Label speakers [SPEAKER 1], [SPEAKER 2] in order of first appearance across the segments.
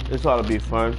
[SPEAKER 1] This ought to be fun.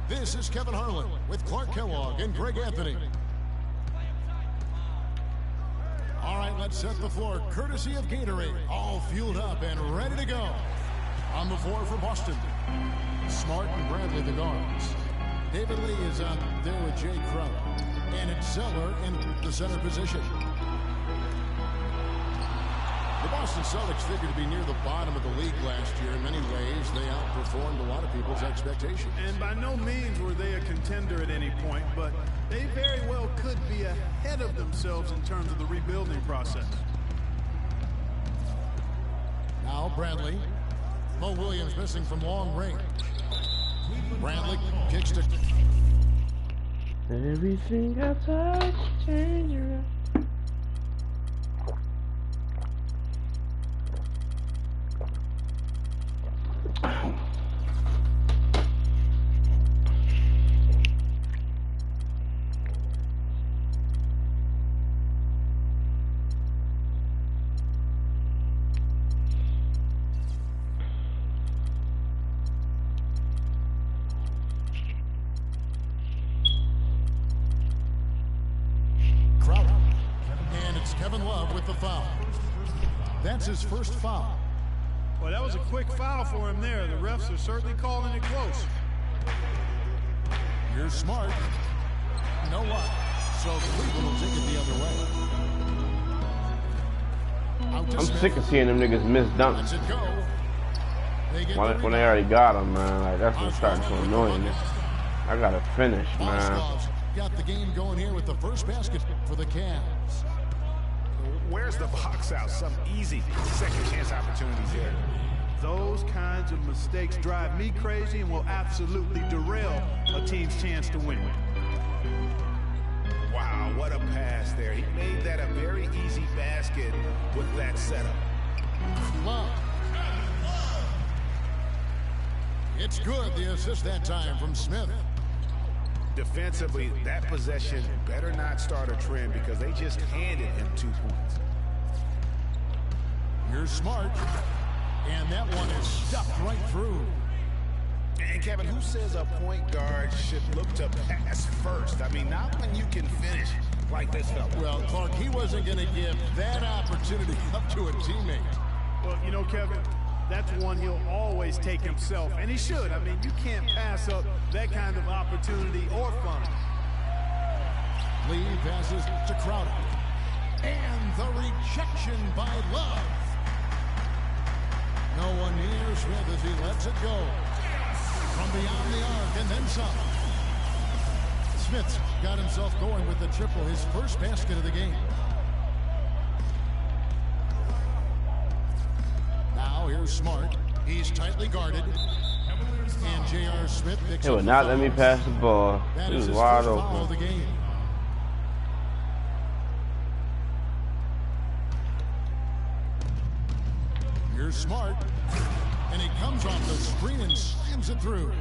[SPEAKER 2] This is Kevin Harlan with Clark Kellogg and Greg Anthony. All right, let's set the floor. Courtesy of Gatorade. All fueled up and ready to go. On the floor for Boston. Smart and Bradley, the guards. David Lee is out there with Jay Crowder. And it's Zeller in the center position. The Boston Celtics figured to be near the bottom of the league last year. In many ways, they outperformed a lot of people's expectations.
[SPEAKER 3] And by no means were they a contender at any point, but they very well could be ahead of themselves in terms of the rebuilding process.
[SPEAKER 2] Now Bradley. Mo Williams missing from long range. Bradley kicks to...
[SPEAKER 1] Everything I touch changes.
[SPEAKER 2] That's his first foul.
[SPEAKER 3] Well, that was a quick foul for him there. The refs are certainly calling it close.
[SPEAKER 2] You're smart. You know what? So Cleveland will take it the other way.
[SPEAKER 1] I'm sick of seeing them niggas miss dunks. When they already got them, man. Like, that's what's starting to annoy me. I gotta finish, man.
[SPEAKER 2] Got the game going here with the first basket for the Cavs.
[SPEAKER 4] Where's the box out? Some easy second chance opportunities here.
[SPEAKER 3] Those kinds of mistakes drive me crazy and will absolutely derail a team's chance to win.
[SPEAKER 4] Wow, what a pass there. He made that a very easy basket with that setup.
[SPEAKER 2] Love. It's good, the assist that time from Smith.
[SPEAKER 4] Defensively, that possession better not start a trend because they just handed him 2 points.
[SPEAKER 2] You're smart. And that one is stuffed right through.
[SPEAKER 4] And Kevin, who says a point guard should look to pass first? I mean, not when you can finish like this fella.
[SPEAKER 2] Well, Clark, he wasn't going to give that opportunity up to a teammate.
[SPEAKER 3] Well, you know, Kevin, that's one he'll always take himself, and he should. I mean, you can't pass up that kind of opportunity or fun.
[SPEAKER 2] Lee passes to Crowder. And the rejection by Love. No one near Smith as he lets it go. From beyond the arc and then some. Smith's got himself going with the triple, his first basket of the game. Now here's Smart. He's tightly guarded. And J.R. Smith picks
[SPEAKER 1] He would not let me pass the ball. He was wide open.
[SPEAKER 2] Here's Smart, and he comes off the screen and slams it through.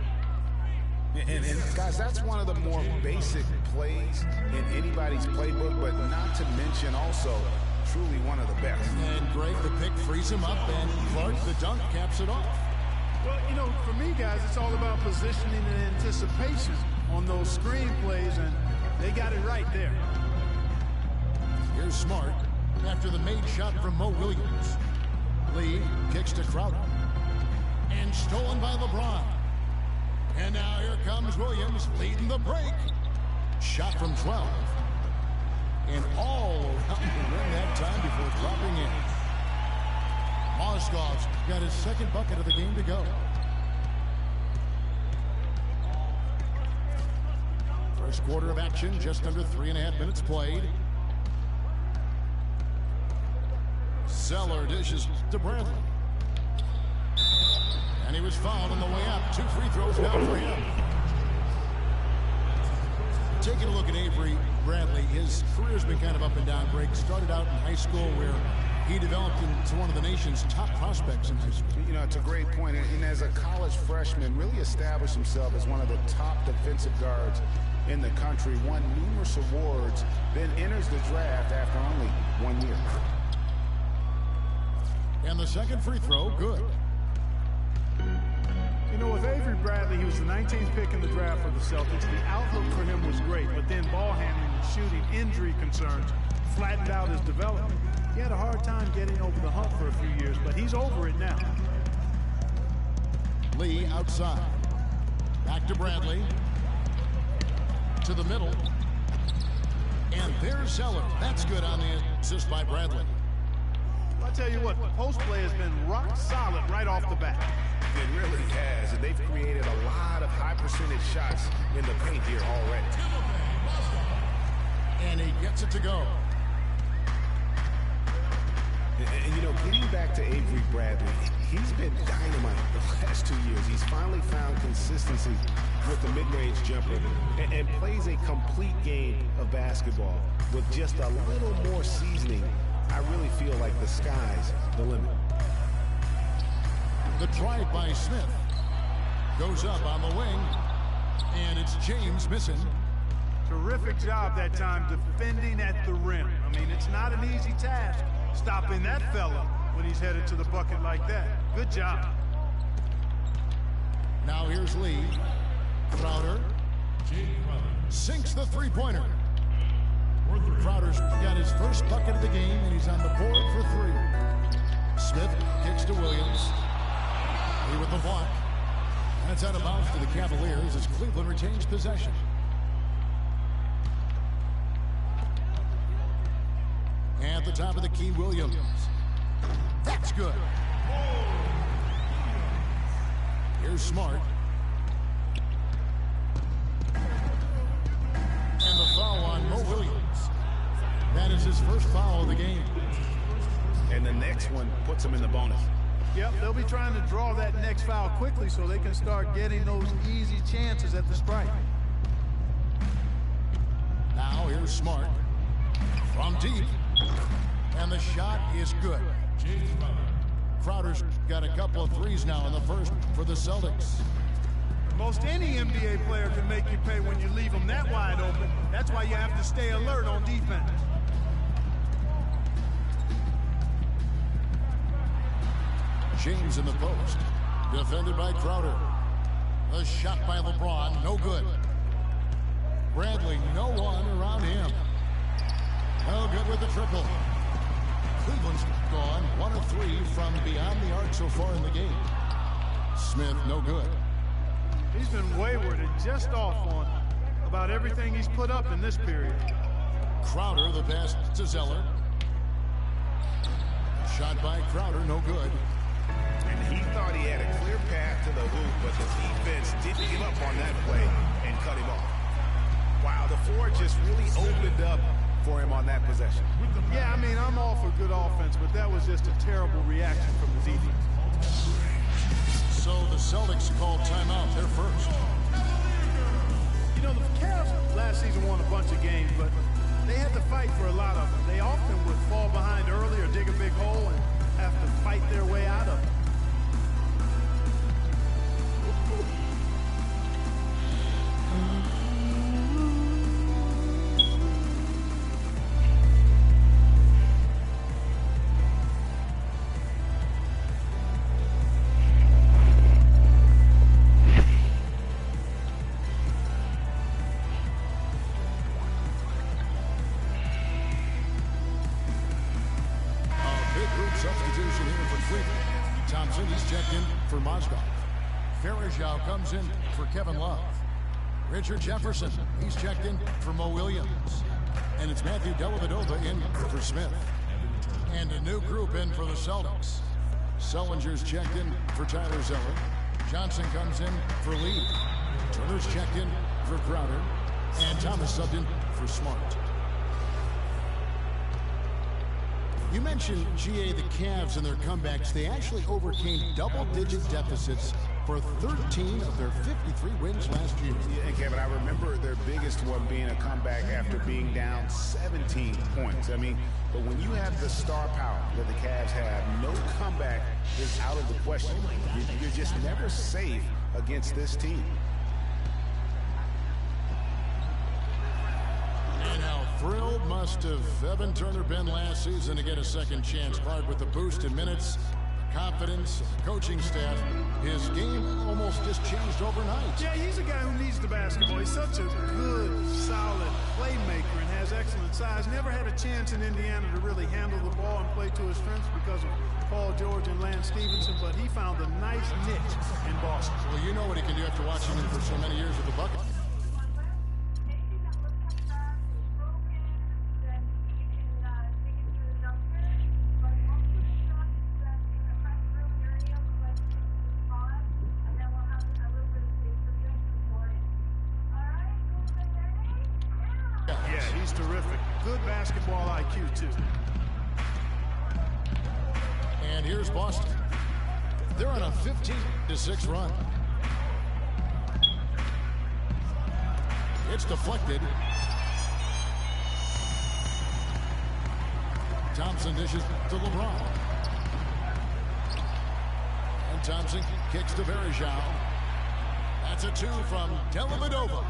[SPEAKER 4] And guys, that's one of the more basic plays in anybody's playbook, but not to mention also truly one of the best.
[SPEAKER 2] And Greg, the pick frees him up, and Clark, the dunk, caps it off.
[SPEAKER 3] Well, you know, for me, guys, it's all about positioning and anticipation on those screen plays, and they got it right there.
[SPEAKER 2] Here's Smart after the made shot from Mo Williams. Lee kicks to Crowder. And stolen by LeBron. And now here comes Williams leading the break. Shot from 12. And all around the rim that time before dropping in. Mozgov's got his second bucket of the game to go. First quarter of action, just under 3.5 minutes played. Zeller dishes to Bradley. And he was fouled on the way up. 2 free throws now for him. Taking a look at Avery Bradley, his career's been kind of up and down. Greg started out in high school where he developed into one of the nation's top prospects in high school.
[SPEAKER 4] You know, it's a great point. And as a college freshman, really established himself as one of the top defensive guards in the country, won numerous awards, then enters the draft after only 1 year.
[SPEAKER 2] And the second free throw, good.
[SPEAKER 3] You know, with Avery Bradley, he was the 19th pick in the draft for the Celtics. The outlook for him was great, but then ball handling and shooting injury concerns flattened out his development. He had a hard time getting over the hump for a few years, but he's over it now.
[SPEAKER 2] Lee outside. Back to Bradley. To the middle. And there's Zeller. That's good on the assist by Bradley.
[SPEAKER 3] I tell you what, the post play has been rock solid right off the bat.
[SPEAKER 4] It really has, and they've created a lot of high percentage shots in the paint here already.
[SPEAKER 2] And he gets it to go.
[SPEAKER 4] And you know, getting back to Avery Bradley, he's been dynamite the last 2 years. He's finally found consistency with the mid-range jumper and plays a complete game of basketball with just a little more seasoning. I really feel like the sky's the limit.
[SPEAKER 2] The drive by Smith goes up on the wing, and it's James missing.
[SPEAKER 3] Terrific job that time defending at the rim. I mean, it's not an easy task stopping that fella when he's headed to the bucket like that. Good job.
[SPEAKER 2] Now here's Lee. Crowder sinks the three-pointer. Crowder's got his first bucket of the game, and he's on the board for 3. Smith kicks to Williams. Lee with the block. That's out of bounds to the Cavaliers as Cleveland retains possession. And at the top of the key, Williams. That's good. Here's Smart. And the foul on Mo Williams. That is his first foul of the game.
[SPEAKER 4] And the next one puts him in the bonus.
[SPEAKER 3] Yep, they'll be trying to draw that next foul quickly so they can start getting those easy chances at the strike.
[SPEAKER 2] Now here's Smart from deep. And the shot is good. Crowder's got a couple of threes now in the first for the Celtics.
[SPEAKER 3] Most any NBA player can make you pay when you leave them that wide open. That's why you have to stay alert on defense.
[SPEAKER 2] James in the post. Defended by Crowder. A shot by LeBron, no good. Bradley, no one around him. No good with the triple. Cleveland's gone 1 of 3 from beyond the arc so far in the game. Smith, no good.
[SPEAKER 3] He's been wayward and just off on about everything he's put up in this period.
[SPEAKER 2] Crowder, the pass to Zeller. Shot by Crowder, no good.
[SPEAKER 4] And he thought he had a clear path to the hoop, but the defense didn't give up on that play and cut him off. Wow, the floor just really opened up for him on that possession.
[SPEAKER 3] Yeah, I mean, I'm all for good offense, but that was just a terrible reaction from the defense.
[SPEAKER 2] So So the Celtics called timeout. They're first.
[SPEAKER 3] You know, the Cavs last season won a bunch of games, but they had to fight for a lot of them. They often would fall behind early or dig a big hole and have to fight their way out of it.
[SPEAKER 2] Substitution here for Cleveland. Thompson, he's checked in for Mozgov. Farajao comes in for Kevin Love. Richard Jefferson, he's checked in for Mo Williams. And it's Matthew Dellavedova in for Smith. And a new group in for the Celtics. Sullinger's checked in for Tyler Zeller. Johnson comes in for Lee. Turner's checked in for Crowder. And Thomas subbed in for Smart. You mentioned, GA, the Cavs and their comebacks. They actually overcame double-digit deficits for 13 of their 53 wins last year.
[SPEAKER 4] Yeah, and Kevin, I remember their biggest one being a comeback after being down 17 points. I mean, but when you have the star power that the Cavs have, no comeback is out of the question. You're just never safe against this team.
[SPEAKER 2] And how thrilled must have Evan Turner been last season to get a second chance card with the boost in minutes, confidence, coaching staff. His game almost just changed overnight.
[SPEAKER 3] Yeah, he's a guy who needs the basketball. He's such a good, solid playmaker and has excellent size. Never had a chance in Indiana to really handle the ball and play to his strengths because of Paul George and Lance Stevenson, but he found a nice niche in Boston.
[SPEAKER 2] Well, you know what he can do after watching him for so many years with the bucket.
[SPEAKER 3] Yeah, he's terrific. Good basketball IQ, too.
[SPEAKER 2] And here's Boston. They're on a 15-6 run. It's deflected. Thompson dishes to LeBron. And Thompson kicks to Varejao. That's a 2 from Dellavedova.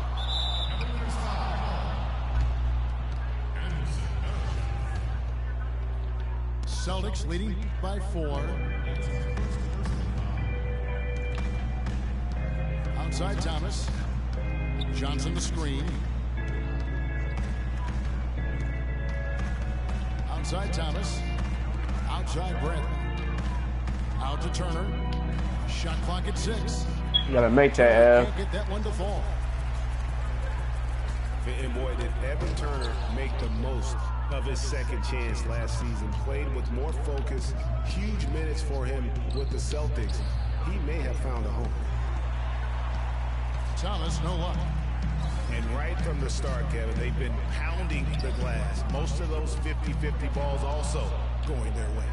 [SPEAKER 2] Celtics leading by 4. Outside Thomas. Johnson the screen. Outside Thomas. Outside Brett. Out to Turner. Shot clock at 6.
[SPEAKER 1] You gotta make that,
[SPEAKER 2] Can't get that one to fall.
[SPEAKER 4] And boy, did Evan Turner make the most of his second chance last season. Played with more focus, huge minutes for him with the Celtics. He may have found a home.
[SPEAKER 2] Thomas, no luck.
[SPEAKER 4] And right from the start, Kevin, they've been pounding the glass. Most of those 50-50 balls also going their way.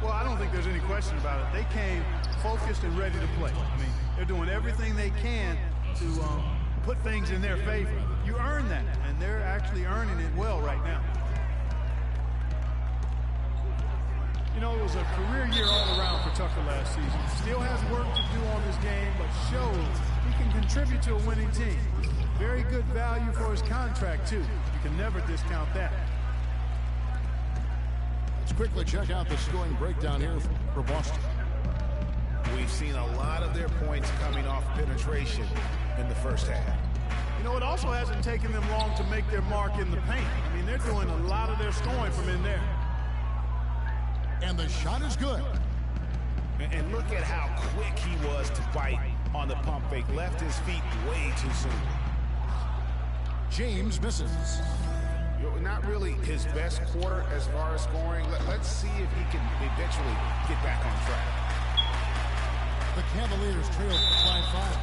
[SPEAKER 3] Well, I don't think there's any question about it. They came focused and ready to play. I mean, they're doing everything they can to put things in their favor. You earn that, and they're actually earning it well right now. You know, it was a career year all around for Tucker last season. Still has work to do on this game, but shows he can contribute to a winning team. Very good value for his contract, too. You can never discount that.
[SPEAKER 2] Let's quickly check out the scoring breakdown here for Boston.
[SPEAKER 4] We've seen a lot of their points coming off penetration in the first half.
[SPEAKER 3] You know, it also hasn't taken them long to make their mark in the paint. I mean, they're doing a lot of their scoring from in there.
[SPEAKER 2] And the shot is good.
[SPEAKER 4] And look at how quick he was to bite on the pump fake. Left his feet way too soon.
[SPEAKER 2] James misses.
[SPEAKER 4] Not really his best quarter as far as scoring. Let's see if he can eventually get back on track.
[SPEAKER 2] The Cavaliers trail by 5.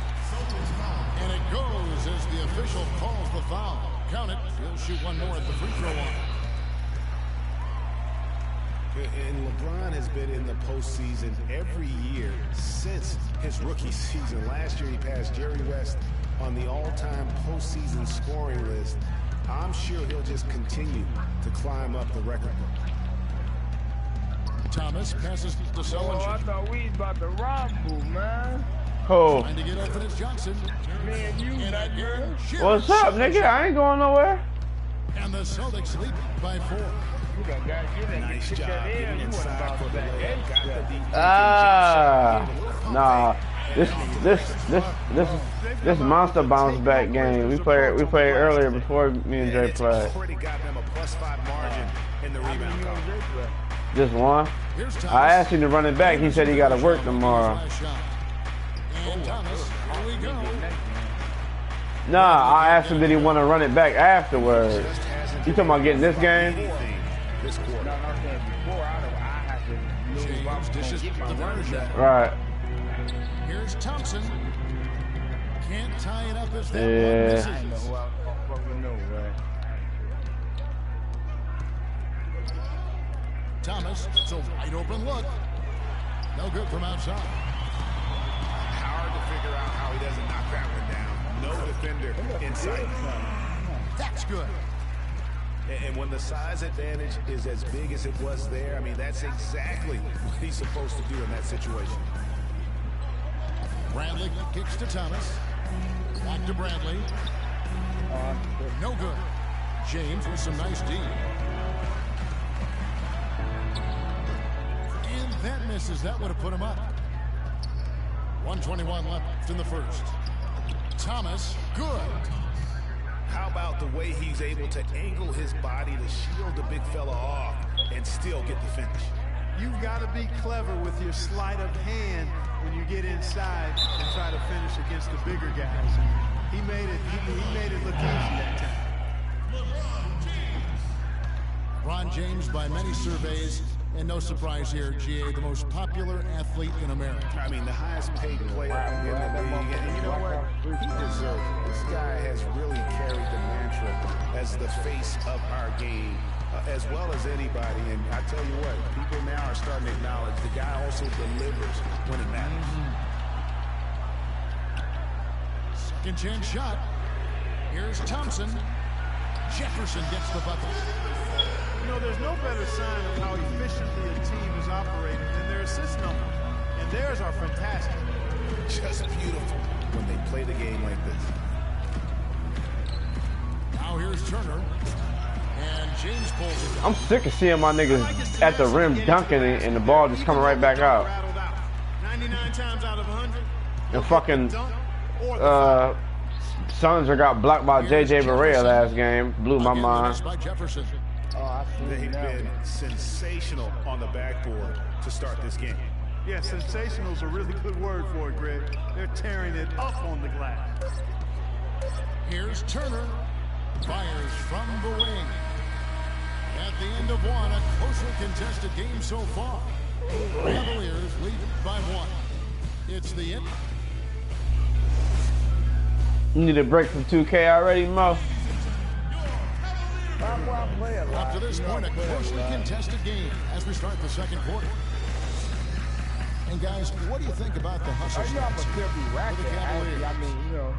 [SPEAKER 2] And it goes as the official calls the foul. Count it. He'll shoot one more at the free throw line.
[SPEAKER 4] And LeBron has been in the postseason every year since his rookie season. Last year, he passed Jerry West on the all-time postseason scoring list. I'm sure he'll just continue to climb up the record book.
[SPEAKER 2] Thomas passes to Sullinger.
[SPEAKER 5] Oh, I thought we was about to rumble, man.
[SPEAKER 1] Oh.
[SPEAKER 2] Trying to get open is Johnson.
[SPEAKER 5] Man, you that girl.
[SPEAKER 1] What's up, nigga? I ain't going nowhere.
[SPEAKER 2] And the Celtics lead by 4.
[SPEAKER 5] You got
[SPEAKER 4] Nice job getting inside for the layup. Got the deep
[SPEAKER 1] Nah. This monster bounce back game. We played earlier before me and Jay played.
[SPEAKER 4] Already got them a +5 margin in the rebound column.
[SPEAKER 1] Just one. I asked him to run it back. He said he got to work tomorrow.
[SPEAKER 2] And Thomas, here we go.
[SPEAKER 1] Nah, I asked him did he want to run it back afterwards. You talking about getting this game?
[SPEAKER 4] This quarter.
[SPEAKER 5] No, I'm saying before I have to move up
[SPEAKER 2] Dishes
[SPEAKER 5] and get my
[SPEAKER 2] the
[SPEAKER 5] running back.
[SPEAKER 1] Right.
[SPEAKER 2] Here's Thompson. Can't tie it up as that one
[SPEAKER 1] Yeah.
[SPEAKER 2] misses.
[SPEAKER 5] I know who I fucking know, right?
[SPEAKER 2] Thomas, it's a wide open look. No good from outside.
[SPEAKER 4] Hard to figure out how he doesn't knock that one down. No defender in sight.
[SPEAKER 2] That's good.
[SPEAKER 4] And when the size advantage is as big as it was there, I mean, that's exactly what he's supposed to do in that situation.
[SPEAKER 2] Bradley kicks to Thomas. Back to Bradley. No good. James with some nice D. And that misses. That would have put him up. 1:21 left in the first. Thomas, good.
[SPEAKER 4] How about the way he's able to angle his body to shield the big fella off and still get the finish?
[SPEAKER 3] You've got to be clever with your sleight of hand when you get inside and try to finish against the bigger guys. He made it. He made it look easy that time.
[SPEAKER 2] LeBron James, by many surveys, and no surprise here, GA, the most popular athlete in America.
[SPEAKER 4] I mean, the highest paid player in the league. And you know what? He deserves it. This guy has really carried the mantra as the face of our game, as well as anybody. And I tell you what, people now are starting to acknowledge the guy also delivers when it matters.
[SPEAKER 2] Second chance shot. Here's Thompson. Jefferson gets the bucket.
[SPEAKER 3] You know, there's no better sign of how efficiently a team is operating than their assist numbers. And theirs are fantastic.
[SPEAKER 4] Just beautiful when they play the game like this.
[SPEAKER 2] Now here's Turner. And James pulls it.
[SPEAKER 1] I'm sick of seeing my niggas at the rim dunking it and the ball just coming right back out.
[SPEAKER 3] 99 times out of 100.
[SPEAKER 1] And fucking Suns got blocked by JJ Barea last game. Blew my mind.
[SPEAKER 2] By Jefferson.
[SPEAKER 5] Oh, I see
[SPEAKER 4] They've
[SPEAKER 5] now.
[SPEAKER 4] been sensational on the backboard to start this game.
[SPEAKER 3] Yeah, sensational is a really good word for it, Greg. They're tearing it up on the glass.
[SPEAKER 2] Here's Turner. Fires from the wing. At the end of one, a closely contested game so far. Cavaliers lead by 1. It's the end.
[SPEAKER 1] You need a break from 2K already, Mo?
[SPEAKER 2] Up to this point, a closely contested game as we start the second quarter. And guys, what do you think about the hustle?
[SPEAKER 5] You know, I'm a filthy racket. I mean, you know.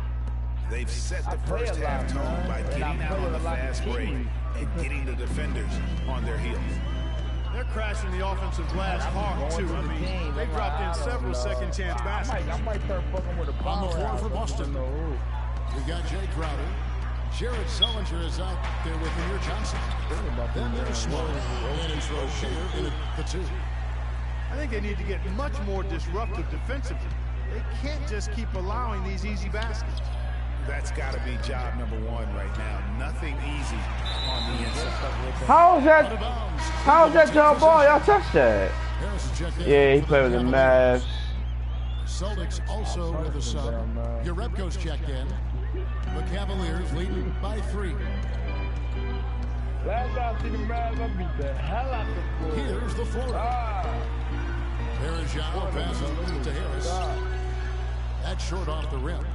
[SPEAKER 4] They've set the first half tone by getting out on the fast break and getting the defenders on their heels.
[SPEAKER 3] They're crashing the offensive glass hard, too. I mean, they dropped in several second chance baskets.
[SPEAKER 5] I might start fucking with a
[SPEAKER 2] On
[SPEAKER 5] power
[SPEAKER 2] the floor
[SPEAKER 5] out.
[SPEAKER 2] for Boston. We got Jay Crowder. Jared Sullinger is out there with Amir Johnson. Then there's Small. And it's Rozier in the 2.
[SPEAKER 3] I think they need to get much more disruptive defensively. They can't just keep allowing these easy baskets.
[SPEAKER 4] That's got to be job number 1 right now. Nothing easy on the inside.
[SPEAKER 1] How's that y'all ball? Y'all touched that.
[SPEAKER 2] Harris checked in.
[SPEAKER 1] Yeah, he played with the Mavs.
[SPEAKER 2] Celtics also with a sub. Urebko's checked in. The Cavaliers leading by 3.
[SPEAKER 5] Last time I see the Mavs, I beat the hell out the floor.
[SPEAKER 2] Here's the floor. Parajano passes to Harris. That's short off the rim.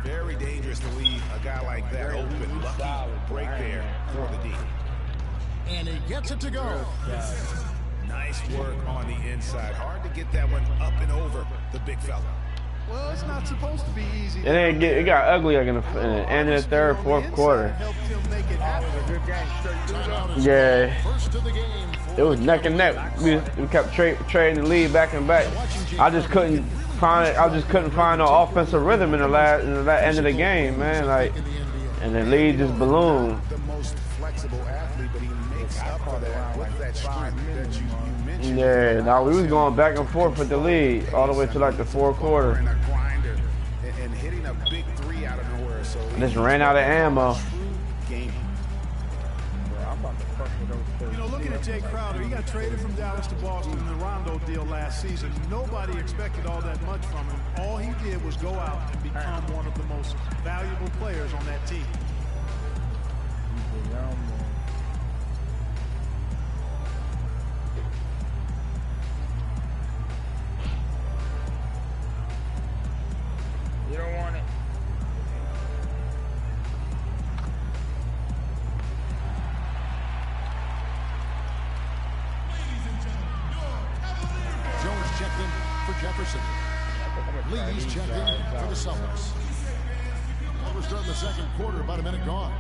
[SPEAKER 4] Very dangerous to leave a guy like that open. Lucky break there for the D.
[SPEAKER 2] And he gets it to go.
[SPEAKER 4] Nice work on the inside. Hard to get that one up and over the big fella.
[SPEAKER 3] Well, it's not supposed to be easy.
[SPEAKER 1] It got ugly like in the end of the third, fourth quarter. Yeah. It was neck and neck. We kept trading the lead back and back. I just couldn't find no offensive rhythm in the end of the game, man. Like, and the lead just ballooned.
[SPEAKER 4] The most flexible athlete, but he makes up for that with that strength that you mentioned.
[SPEAKER 1] Yeah, now we was going back and forth with the lead all the way to like the fourth quarter.
[SPEAKER 4] And a grinder and hitting a big three out of nowhere. So
[SPEAKER 1] Just ran out of ammo.
[SPEAKER 3] You know, looking at Jay Crowder, he got traded from Dallas to Boston in the Rondo deal last season. Nobody expected all that much from him. All he did was go out and become one of the most valuable players on that team.
[SPEAKER 5] You don't want it.
[SPEAKER 2] Jones checked in for Jefferson. Lee's checked in for the Celtics. Well, we're starting the second quarter, about a minute gone.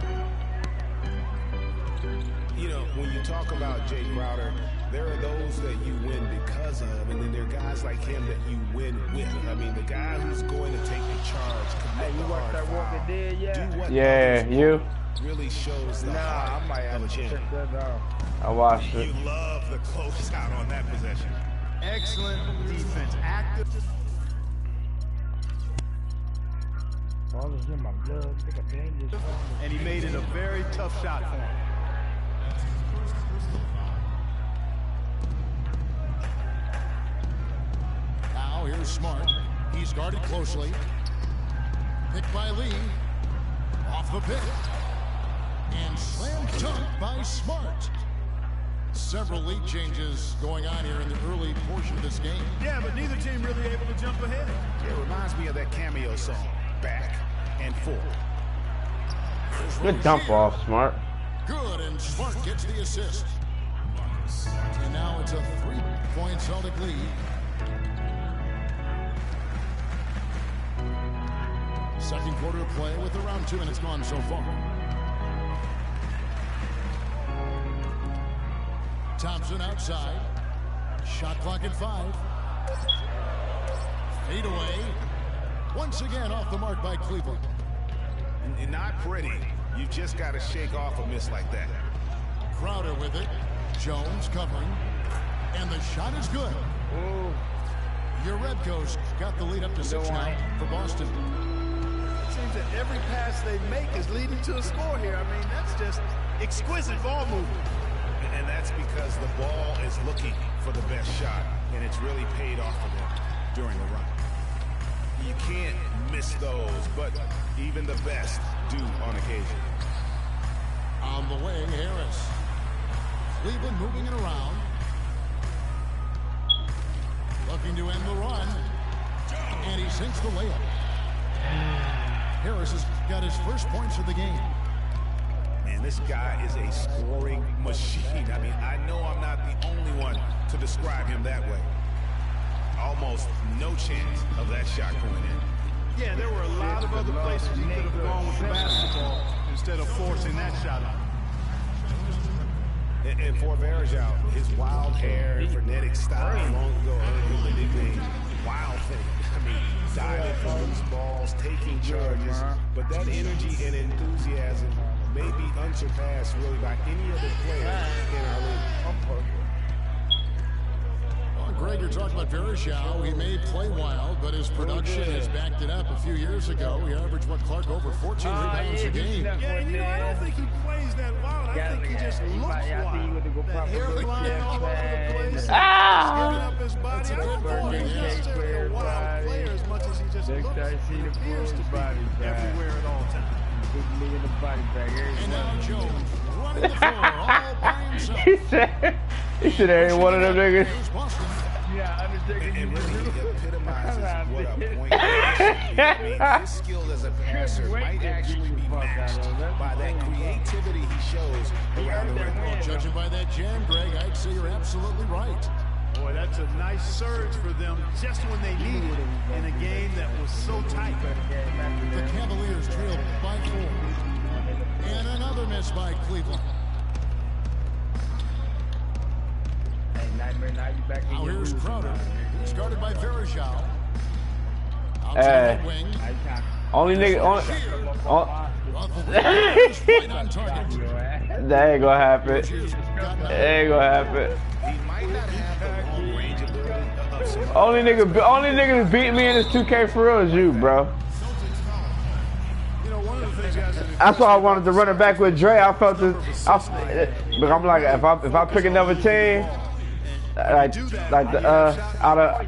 [SPEAKER 4] You know, when you talk about Jay Crowder, there are those that you win because of, and then there are guys like him that you win with. I mean, the guy who's going to take the charge, commit the hard foul, do what really shows the heart
[SPEAKER 5] I might have
[SPEAKER 4] of a
[SPEAKER 5] to check
[SPEAKER 4] champion.
[SPEAKER 5] that out.
[SPEAKER 1] I watched it.
[SPEAKER 4] You love the closeout on that possession.
[SPEAKER 3] Excellent defense. Active.
[SPEAKER 5] Ball is in my blood. Pick a dangerous one.
[SPEAKER 3] And he made it a very tough shot for him.
[SPEAKER 2] Now here's Smart. He's guarded closely. Picked by Lee. Off the pick. And slam dunk by Smart. Several lead changes going on here in the early portion of this game.
[SPEAKER 3] Yeah, but neither team really able to jump ahead.
[SPEAKER 4] It reminds me of that cameo song, Back and Forth.
[SPEAKER 1] Good dump off, Smart.
[SPEAKER 2] Good, and Smart gets the assist. And now it's a 3-point Celtic lead. Second quarter of play with around 2 minutes gone so far. Thompson outside. Shot clock at 5. Fade away. Once again off the mark by Cleveland.
[SPEAKER 4] And not pretty. You just got to shake off a miss like that.
[SPEAKER 2] Crowder with it. Jones covering. And the shot is good.
[SPEAKER 5] Ooh.
[SPEAKER 2] Your Red Coast got the lead up to 6 now for Boston.
[SPEAKER 3] It seems that every pass they make is leading to a score here. I mean, that's just exquisite ball movement.
[SPEAKER 4] And that's because the ball is looking for the best shot, and it's really paid off for them during the run. You can't miss those, but even the best do on occasion.
[SPEAKER 2] On the way, Harris. Cleveland moving it around. Looking to end the run. And he sinks the layup. Harris has got his first points of the game.
[SPEAKER 4] Man, this guy is a scoring machine. I mean, I know I'm not the only one to describe him that way. Almost no chance of that shot going in.
[SPEAKER 3] Yeah, there were a lot of other places he could have gone with the basketball instead of forcing that shot out.
[SPEAKER 4] And for Varejao, his wild hair and frenetic style long ago earned him the nickname Wild Thing. I mean, diving for loose balls, taking charges, but that energy and enthusiasm may be unsurpassed really by any other player in our league.
[SPEAKER 2] Well, Greg, you're talking about Varejao. He may play wild, but his production has backed it up. A few years ago, he averaged, Clark, over 14 rebounds a game.
[SPEAKER 3] Yeah, and you know, I don't think he plays that wild. I think he just looks wild. That hair flying all over the place. Giving up his body. I don't know if he's necessarily a wild player as much as he just looks and appears to be everywhere at all times.
[SPEAKER 2] And now Jones running the floor all by himself.
[SPEAKER 1] he said every one of them niggas.
[SPEAKER 2] Here's Boston.
[SPEAKER 5] Yeah, Undertaker.
[SPEAKER 4] And really epitomized realizes what a point guard should be. I mean, his skill as a passer might actually be matched by that creativity he shows around the rim.
[SPEAKER 2] Well, judging by that jam, Greg, I'd say you're absolutely right. Boy, that's a nice surge for them just when they needed it in a game that was so tight. The Cavaliers trailed by 4. And another miss by Cleveland. Now here's Crowder. Started by Verajao. Outside the wing.
[SPEAKER 1] Only nigga. That ain't gonna happen. That ain't gonna happen. Only nigga that beat me in this 2K for real is you, bro. That's why I wanted to run it back with Dre. I felt this. But I'm like, if I pick another team, out of.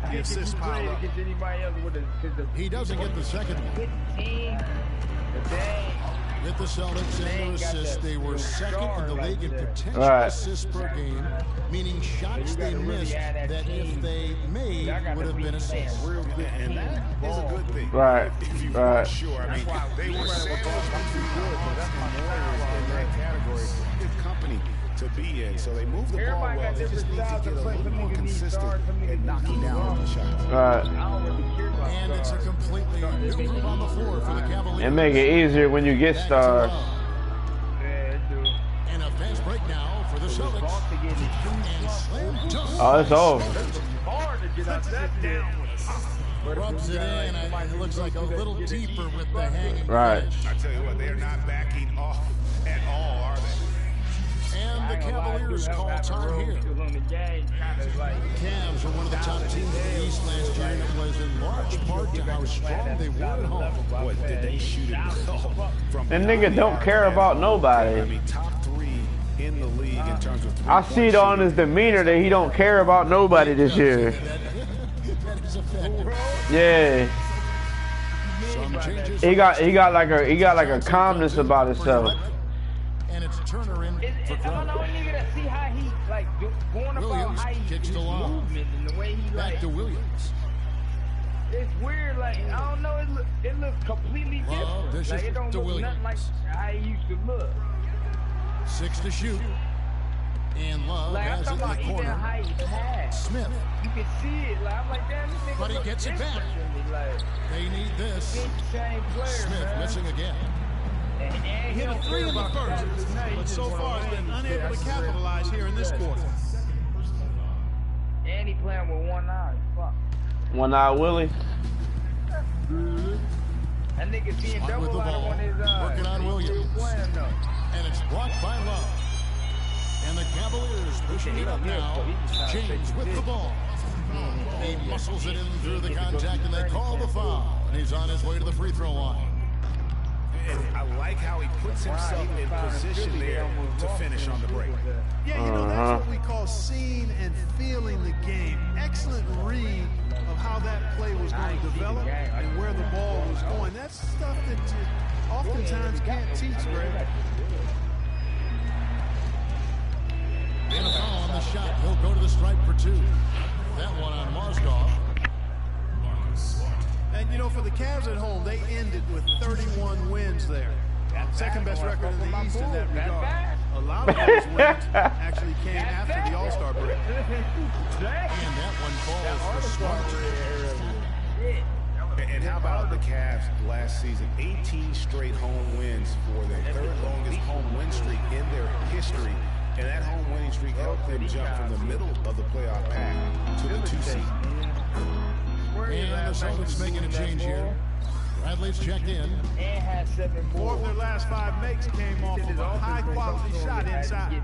[SPEAKER 2] He doesn't get the second one. With the Celtics and their assists, they were second in the league in potential assists per game, meaning shots they missed that if they made would have been assists.
[SPEAKER 4] And that is a good thing.
[SPEAKER 1] Right.
[SPEAKER 4] If you weren't sure. I mean, they were supposed to be in that category. Good company to be in. So they move the ball well. They just need to get a little more consistent in knocking down the shots.
[SPEAKER 1] Right.
[SPEAKER 2] And it's a completely new group on the floor for the Cavaliers.
[SPEAKER 1] It make it easier when you get stars.
[SPEAKER 2] And a fast break now for the Celtics.
[SPEAKER 1] Oh, it's over.
[SPEAKER 2] Rubs it in. It looks like a little deeper with the hanging.
[SPEAKER 1] Right.
[SPEAKER 4] I tell you what, they're not backing off at all, are they?
[SPEAKER 2] And the Cavaliers call time here. Cavs are one of the top teams in the East last year, and it was in large part to how strong they were at home.
[SPEAKER 4] What did they shoot it from?
[SPEAKER 1] That nigga don't care about nobody.
[SPEAKER 4] I mean, top 3 in the league in terms of.
[SPEAKER 1] I see it on his demeanor that he don't care about nobody this year. Yeah. He got like a calmness about himself.
[SPEAKER 2] And it's Turner in for
[SPEAKER 5] I'm the only nigga that see how he like going about how he
[SPEAKER 2] kicks the line.
[SPEAKER 5] movement and the way he
[SPEAKER 2] Back
[SPEAKER 5] like.
[SPEAKER 2] to Williams.
[SPEAKER 5] It's weird, like I don't know. It looks completely different.
[SPEAKER 2] This
[SPEAKER 5] Like
[SPEAKER 2] is
[SPEAKER 5] it don't
[SPEAKER 2] to
[SPEAKER 5] look
[SPEAKER 2] Williams.
[SPEAKER 5] nothing like how he used to look.
[SPEAKER 2] 6 to shoot. And Love
[SPEAKER 5] Like I'm
[SPEAKER 2] has it in
[SPEAKER 5] talking
[SPEAKER 2] the
[SPEAKER 5] about even
[SPEAKER 2] corner.
[SPEAKER 5] how he passed.
[SPEAKER 2] Smith.
[SPEAKER 5] You can see it. Like I'm like, damn, this nigga
[SPEAKER 2] But he
[SPEAKER 5] look
[SPEAKER 2] gets it
[SPEAKER 5] different
[SPEAKER 2] back.
[SPEAKER 5] than me. Like
[SPEAKER 2] They need this.
[SPEAKER 5] he ain't the same player,
[SPEAKER 2] Smith
[SPEAKER 5] man.
[SPEAKER 2] missing again.
[SPEAKER 5] And he
[SPEAKER 3] Hit a
[SPEAKER 5] don't
[SPEAKER 3] 3
[SPEAKER 5] care
[SPEAKER 3] in the
[SPEAKER 5] about
[SPEAKER 3] first,
[SPEAKER 5] that.
[SPEAKER 3] but so far has been unable to capitalize here in this quarter.
[SPEAKER 5] And he playing with one eye. Fuck.
[SPEAKER 1] One eye Willie.
[SPEAKER 5] That nigga seeing
[SPEAKER 2] Smart with
[SPEAKER 5] double
[SPEAKER 2] the
[SPEAKER 5] out of
[SPEAKER 2] ball.
[SPEAKER 5] one of his eyes.
[SPEAKER 2] Working on
[SPEAKER 5] He
[SPEAKER 2] Williams.
[SPEAKER 5] still playing though.
[SPEAKER 2] And it's blocked by Love. And the Cavaliers pushing it up now. James with the ball. He muscles it in through the contact, and they call the foul. And he's on his way to the free throw line.
[SPEAKER 4] And I like how he puts himself in position there to finish on the break.
[SPEAKER 3] Yeah, you know, that's what we call seeing and feeling the game. Excellent read of how that play was going to develop and where the ball was going. That's stuff that you oftentimes can't teach, Greg.
[SPEAKER 2] And a foul on the shot. He'll go to the stripe for 2. That one on Marsdorf.
[SPEAKER 3] And, you know, for the Cavs at home, they ended with 31 wins there. Second best record in the East in that regard. A lot of those wins actually came after the All-Star break.
[SPEAKER 2] And that one falls for Smart.
[SPEAKER 4] And how about the Cavs last season? 18 straight home wins for their 3rd longest home win streak in their history. And that home winning streak helped them jump from the middle of the playoff pack to the 2 seed.
[SPEAKER 2] And the Celtics making a change here. Bradley's checked in.
[SPEAKER 5] And had 7
[SPEAKER 3] 4
[SPEAKER 5] more.
[SPEAKER 3] of their last 5 makes came off of a high-quality shot inside.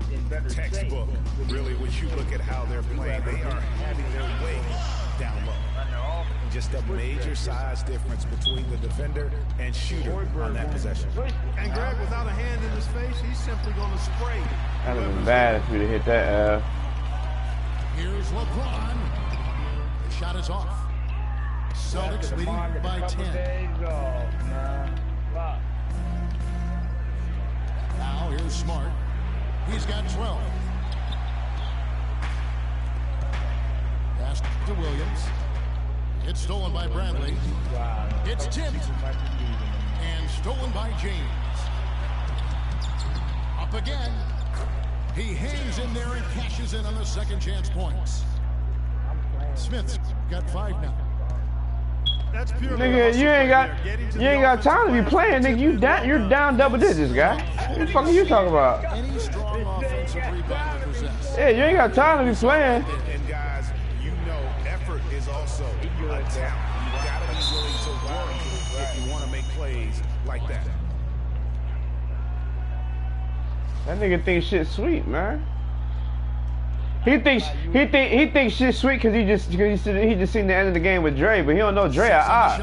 [SPEAKER 4] Textbook. Really, when you look at how they're playing, they are having their way down low. Just a major size difference between the defender and shooter on that possession.
[SPEAKER 3] And Greg, without a hand in his face, he's simply going to spray.
[SPEAKER 1] That would have been bad if we'd have hit that.
[SPEAKER 2] Here's LeBron. The shot is off. Celtics leading by 10. Now here's Smart. He's got 12. Pass to Williams. It's stolen by Bradley. It's tipped. And stolen by James. Up again. He hangs in there and cashes in on the second chance points. Smith's got 5 now.
[SPEAKER 3] That's pure.
[SPEAKER 1] Nigga, you ain't got time to be playing, nigga. You're down double digits, guy. What the fuck are you talking about?
[SPEAKER 2] Any strong offensive rebound to possess.
[SPEAKER 1] Yeah, you ain't got time to be playing.
[SPEAKER 4] And guys, you know, effort is also a talent. You gotta be willing to work if you want to make plays like that.
[SPEAKER 1] That nigga thinks shit sweet, man. He thinks shit sweet because he just seen the end of the game with Dre, but he don't know Dre at odds.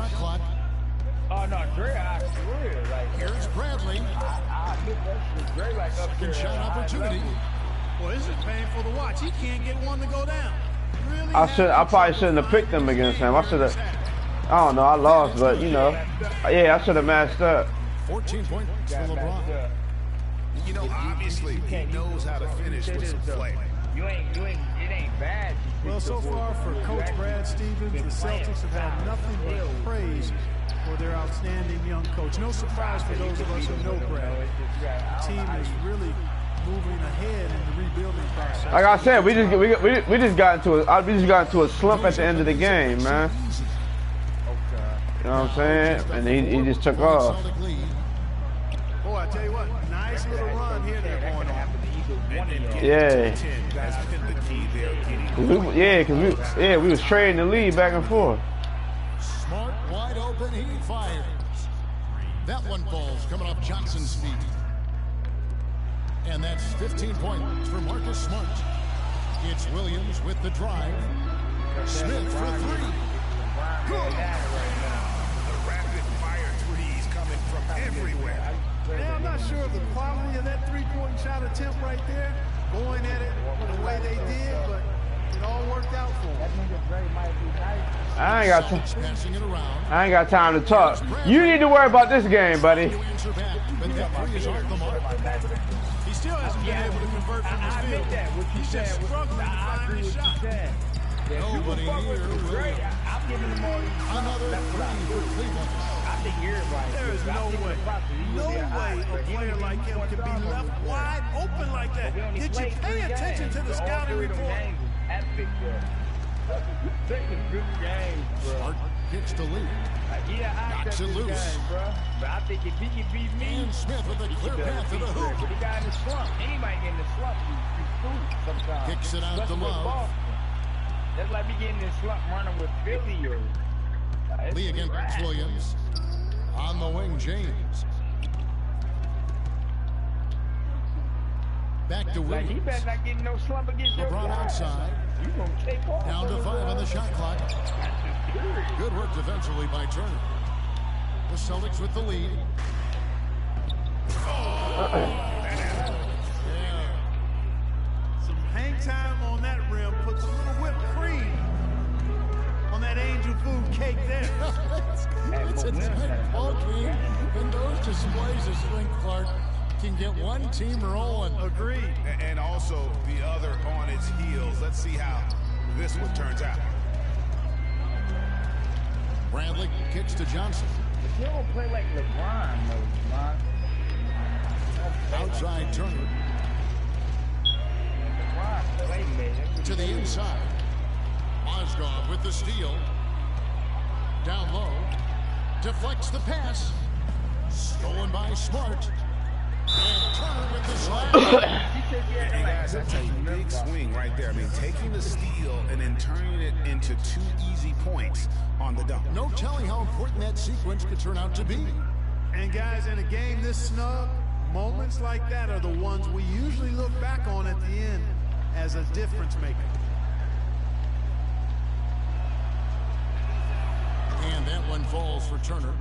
[SPEAKER 5] Oh no, Dre, I swear, like
[SPEAKER 2] Here's Bradley.
[SPEAKER 5] I admit that shit. Dre like up there.
[SPEAKER 2] Second shot opportunity.
[SPEAKER 3] Well, this is painful to watch. He can't get one to go down. Really?
[SPEAKER 1] I probably shouldn't have picked him against him. I should have. I don't know. I lost, but you know, yeah, I should have matched up.
[SPEAKER 2] 14 points for LeBron.
[SPEAKER 4] You know, obviously, he knows how to finish with some flair.
[SPEAKER 5] It ain't bad.
[SPEAKER 3] Well, so far for Coach Brad Stevens, the Celtics have had nothing but praise for their outstanding young coach. No surprise for those of us who know Brad. The team is really moving ahead in the rebuilding process.
[SPEAKER 1] Like I said, we just got into a slump at the end of the game, man. You know what I'm saying? And he just took off.
[SPEAKER 3] Boy, I tell you what, nice little run here they're going on.
[SPEAKER 1] Yeah. We was trading the lead back and forth.
[SPEAKER 2] Smart, wide open, he fires. That one falls coming off Johnson's feet. And that's 15 points for Marcus Smart. It's Williams with the drive. Smith for 3. Good.
[SPEAKER 4] The rapid fire threes coming from everywhere.
[SPEAKER 3] Yeah, I'm not sure of the quality of that three-point shot attempt right there, going at it the way they did, but it all worked out for them.
[SPEAKER 1] I ain't got
[SPEAKER 2] Passing it around.
[SPEAKER 1] I ain't got time to talk. You need to worry about this game, buddy.
[SPEAKER 2] To answer back, but that 3 is off the mark.
[SPEAKER 3] He still hasn't been able to convert from his field. He's just struggling to find his shot.
[SPEAKER 2] Nobody here will.
[SPEAKER 5] I'm giving them all these.
[SPEAKER 2] Another 3 for Cleveland.
[SPEAKER 5] I think everybody.
[SPEAKER 3] There is no way a player like him can be left wide open like that. Did you pay attention to the scouting report?
[SPEAKER 2] Smart gets the lead. Knocks it loose.
[SPEAKER 5] But I think if he can beat me,
[SPEAKER 2] And Smith with a clear path to the hoop.
[SPEAKER 5] but he got in the slump. Anybody get in the slump, he's food sometimes.
[SPEAKER 2] Kicks it out to
[SPEAKER 5] Especially with
[SPEAKER 2] Love.
[SPEAKER 5] Boston. That's like me getting in the slump running with Philly or.
[SPEAKER 2] Lee against Williams. On the wing, James. Back to
[SPEAKER 5] Like, he
[SPEAKER 2] Williams.
[SPEAKER 5] better not get in no slump against your
[SPEAKER 2] LeBron
[SPEAKER 5] guy.
[SPEAKER 2] outside.
[SPEAKER 5] You gonna take off.
[SPEAKER 2] Down to 5 on the shot clock. Good work defensively by Turner. The Celtics with the lead.
[SPEAKER 3] Some hang time on that rim puts a little whipped cream on that angel food cake there.
[SPEAKER 2] It's a tight ball game, and those displays of Swing Clark can get one team rolling.
[SPEAKER 3] Agreed.
[SPEAKER 4] And also the other on its heels. Let's see how this one turns out.
[SPEAKER 2] Bradley kicks to Johnson.
[SPEAKER 5] But you don't play like LeBron, though, man.
[SPEAKER 2] Outside Turner
[SPEAKER 5] LeBron play, man.
[SPEAKER 2] to the inside. Mozgov with the steal. Down low. Deflects the pass. Stolen by Smart. And Turner with the slide.
[SPEAKER 4] Hey guys, that's a big swing right there. I mean, taking the steal and then turning it into 2 easy points on the dunk.
[SPEAKER 2] No telling how important that sequence could turn out to be.
[SPEAKER 3] And guys, in a game this snug, moments like that are the ones we usually look back on at the end as a difference maker.
[SPEAKER 2] And that one falls for Turner.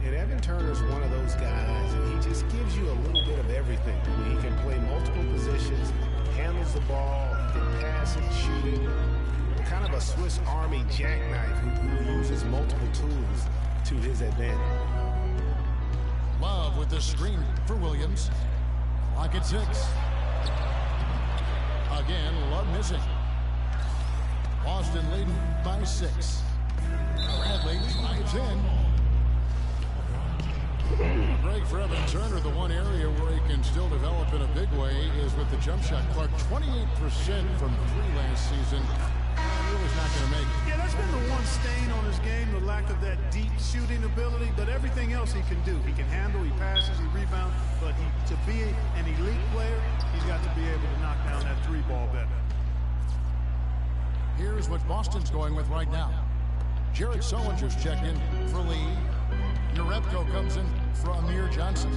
[SPEAKER 4] And Evan Turner's one of those guys, and he just gives you a little bit of everything. I mean, he can play multiple positions, handles the ball, he can pass it, shoot it. Kind of a Swiss Army jackknife who uses multiple tools to his advantage.
[SPEAKER 2] Love with the screen for Williams. Clock at 6. Again, Love missing. Boston leading by 6. Bradley drives in. Greg, for Evan Turner, the one area where he can still develop in a big way is with the jump shot. Clark, 28% from 3 last season. He was not going to make it.
[SPEAKER 3] Yeah, that's been the one stain on his game, the lack of that deep shooting ability. But everything else he can do. He can handle, he passes, he rebounds. But to be an elite player, he's got to be able to knock down that 3-ball better.
[SPEAKER 2] Here's what Boston's going with right now. Jared Sullinger's checked in for Lee. Norebko comes in for Amir Johnson.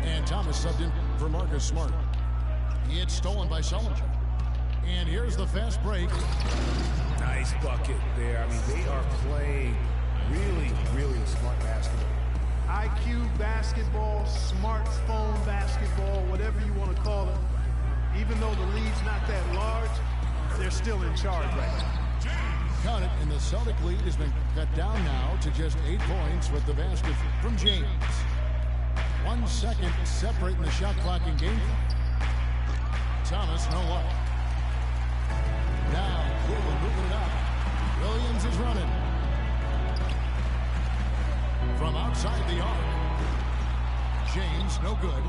[SPEAKER 2] And Thomas subbed in for Marcus Smart. It's stolen by Sullinger. And here's the fast break.
[SPEAKER 4] Nice bucket there. I mean, they are playing really, really smart basketball.
[SPEAKER 3] IQ basketball, smartphone basketball, whatever you want to call it. Even though the lead's not that large, they're still in charge right now.
[SPEAKER 2] Count it, and the Celtic lead has been cut down now to just 8 points with the basket from James. 1 second separating the shot clock and game clock. Thomas, no luck. Now, Cleveland moving it up. Williams is running. From outside the arc. James, no good.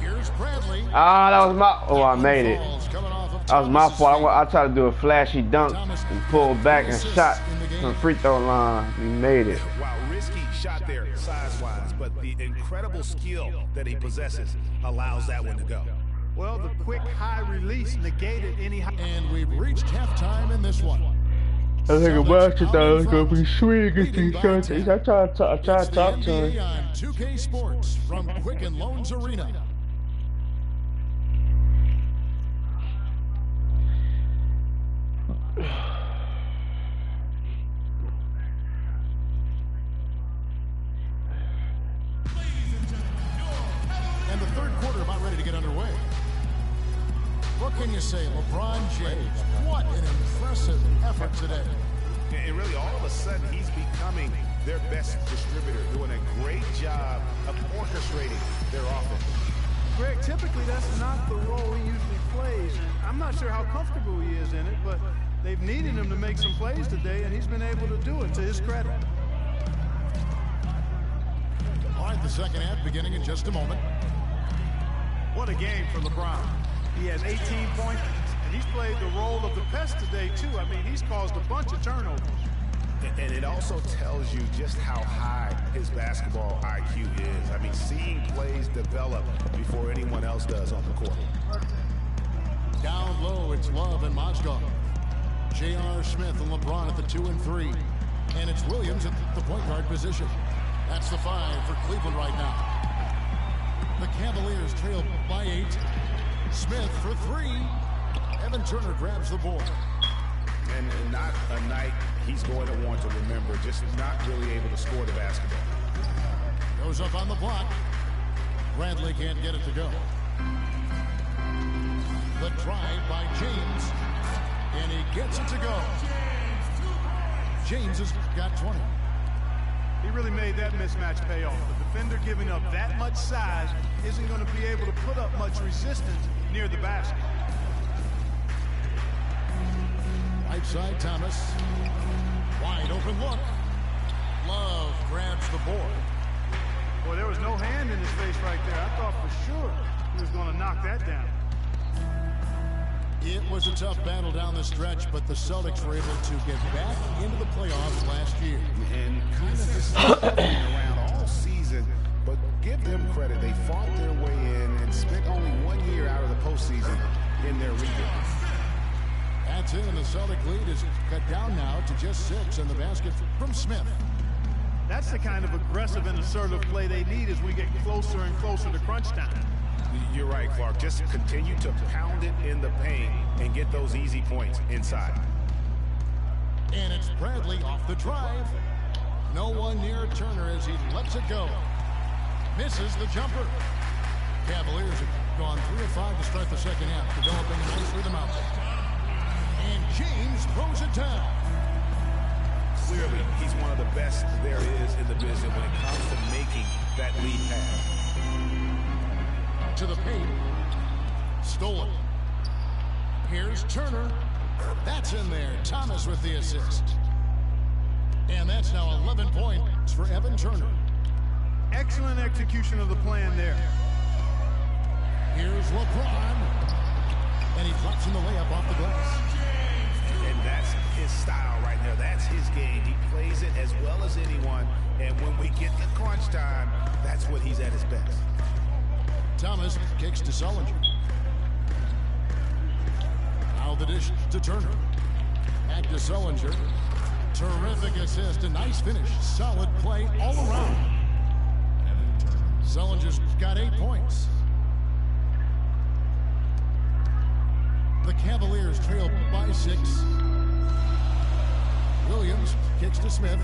[SPEAKER 2] Here's Bradley.
[SPEAKER 1] Ah, that was my. Oh, I made it. That was my fault. I tried to do a flashy dunk and pull back and shot from free throw line. He made it.
[SPEAKER 4] Wow, risky shot there size-wise, but the incredible skill that he possesses allows that one to go.
[SPEAKER 3] Well, the quick high release negated any high.
[SPEAKER 2] And we've reached halftime in this one.
[SPEAKER 1] I think a basketball is going to be sweet against these countries. I try to talk to him.
[SPEAKER 2] On 2K Sports from Quicken Loans Arena. And the third quarter about ready to get underway. What can you say, LeBron James? What an impressive effort today.
[SPEAKER 4] And really, all of a sudden, he's becoming their best distributor, doing a great job of orchestrating their offense.
[SPEAKER 3] Greg, typically that's not the role he usually plays. I'm not sure how comfortable he is in it, but they've needed him to make some plays today, and he's been able to do it to his credit.
[SPEAKER 2] All right, the second half beginning in just a moment.
[SPEAKER 3] What a game for LeBron. He has 18 points, and he's played the role of the pest today, too. I mean, he's caused a bunch of turnovers.
[SPEAKER 4] And it also tells you just how high his basketball IQ is. I mean, seeing plays develop before anyone else does on the court.
[SPEAKER 2] Down low, it's Love and Mozgov. J.R. Smith and LeBron at the 2 and 3. And it's Williams at the point guard position. That's the 5 for Cleveland right now. The Cavaliers trail by 8. Smith for 3. Evan Turner grabs the board.
[SPEAKER 4] And not a night he's going to want to remember, just not really able to score the basketball.
[SPEAKER 2] Goes up on the block. Bradley can't get it to go. The drive by James. And he gets it to go. James has got 20.
[SPEAKER 3] He really made that mismatch pay off. The defender giving up that much size isn't going to be able to put up much resistance near the basket.
[SPEAKER 2] Right side, Thomas. Wide open look. Love grabs the board.
[SPEAKER 3] Boy, there was no hand in his face right there. I thought for sure he was going to knock that down.
[SPEAKER 2] It was a tough battle down the stretch, but the Celtics were able to get back into the playoffs last year.
[SPEAKER 4] And kind of just around all season, but give them credit. They fought their way in and spent only 1 year out of the postseason in their rebuild.
[SPEAKER 2] That's it, and the Celtic lead is cut down now to just 6, and the basket from Smith.
[SPEAKER 3] That's the kind of aggressive and assertive play they need as we get closer and closer to crunch time.
[SPEAKER 4] You're right, Clark. Just continue to pound it in the paint and get those easy points inside.
[SPEAKER 2] And it's Bradley off the drive. No one near Turner as he lets it go. Misses the jumper. Cavaliers have gone 3 of 5 to start the second half, developing a nice rhythm out there. And James throws it down.
[SPEAKER 4] Clearly, he's one of the best there is in the business when it comes to making that lead pass.
[SPEAKER 2] To the paint. Stolen. Here's Turner. That's in there. Thomas with the assist. And that's now 11 points for Evan Turner.
[SPEAKER 3] Excellent execution of the plan there.
[SPEAKER 2] Here's LeBron. And he drops in the layup off the glass.
[SPEAKER 4] And that's his style right there. That's his game. He plays it as well as anyone. And when we get to crunch time, that's when he's at his best.
[SPEAKER 2] Thomas kicks to Sullinger. Now the dish to Turner. Back to Sullinger. Terrific assist. A nice finish. Solid play all around. Sullinger's got 8 points. The Cavaliers trail by 6. Williams kicks to Smith.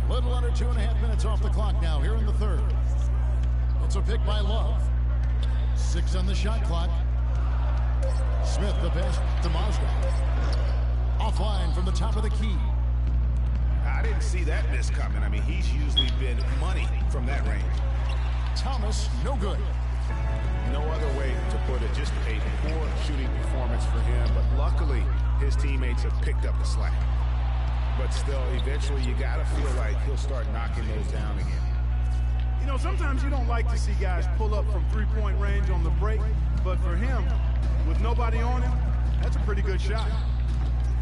[SPEAKER 2] A little under 2.5 minutes off the clock now here in the third. It's a pick by Love. 6 on the shot clock. Smith the pass to Mozgov. Offline from the top of the key.
[SPEAKER 4] I didn't see that miss coming. I mean, he's usually been money from that range.
[SPEAKER 2] Thomas, no good.
[SPEAKER 4] No other way to put it. Just a poor shooting performance for him. But luckily, his teammates have picked up the slack. But still, eventually, you got to feel like he'll start knocking those down again.
[SPEAKER 3] You know, sometimes you don't like to see guys pull up from three-point range on the break. But for him, with nobody on him, that's a pretty good shot.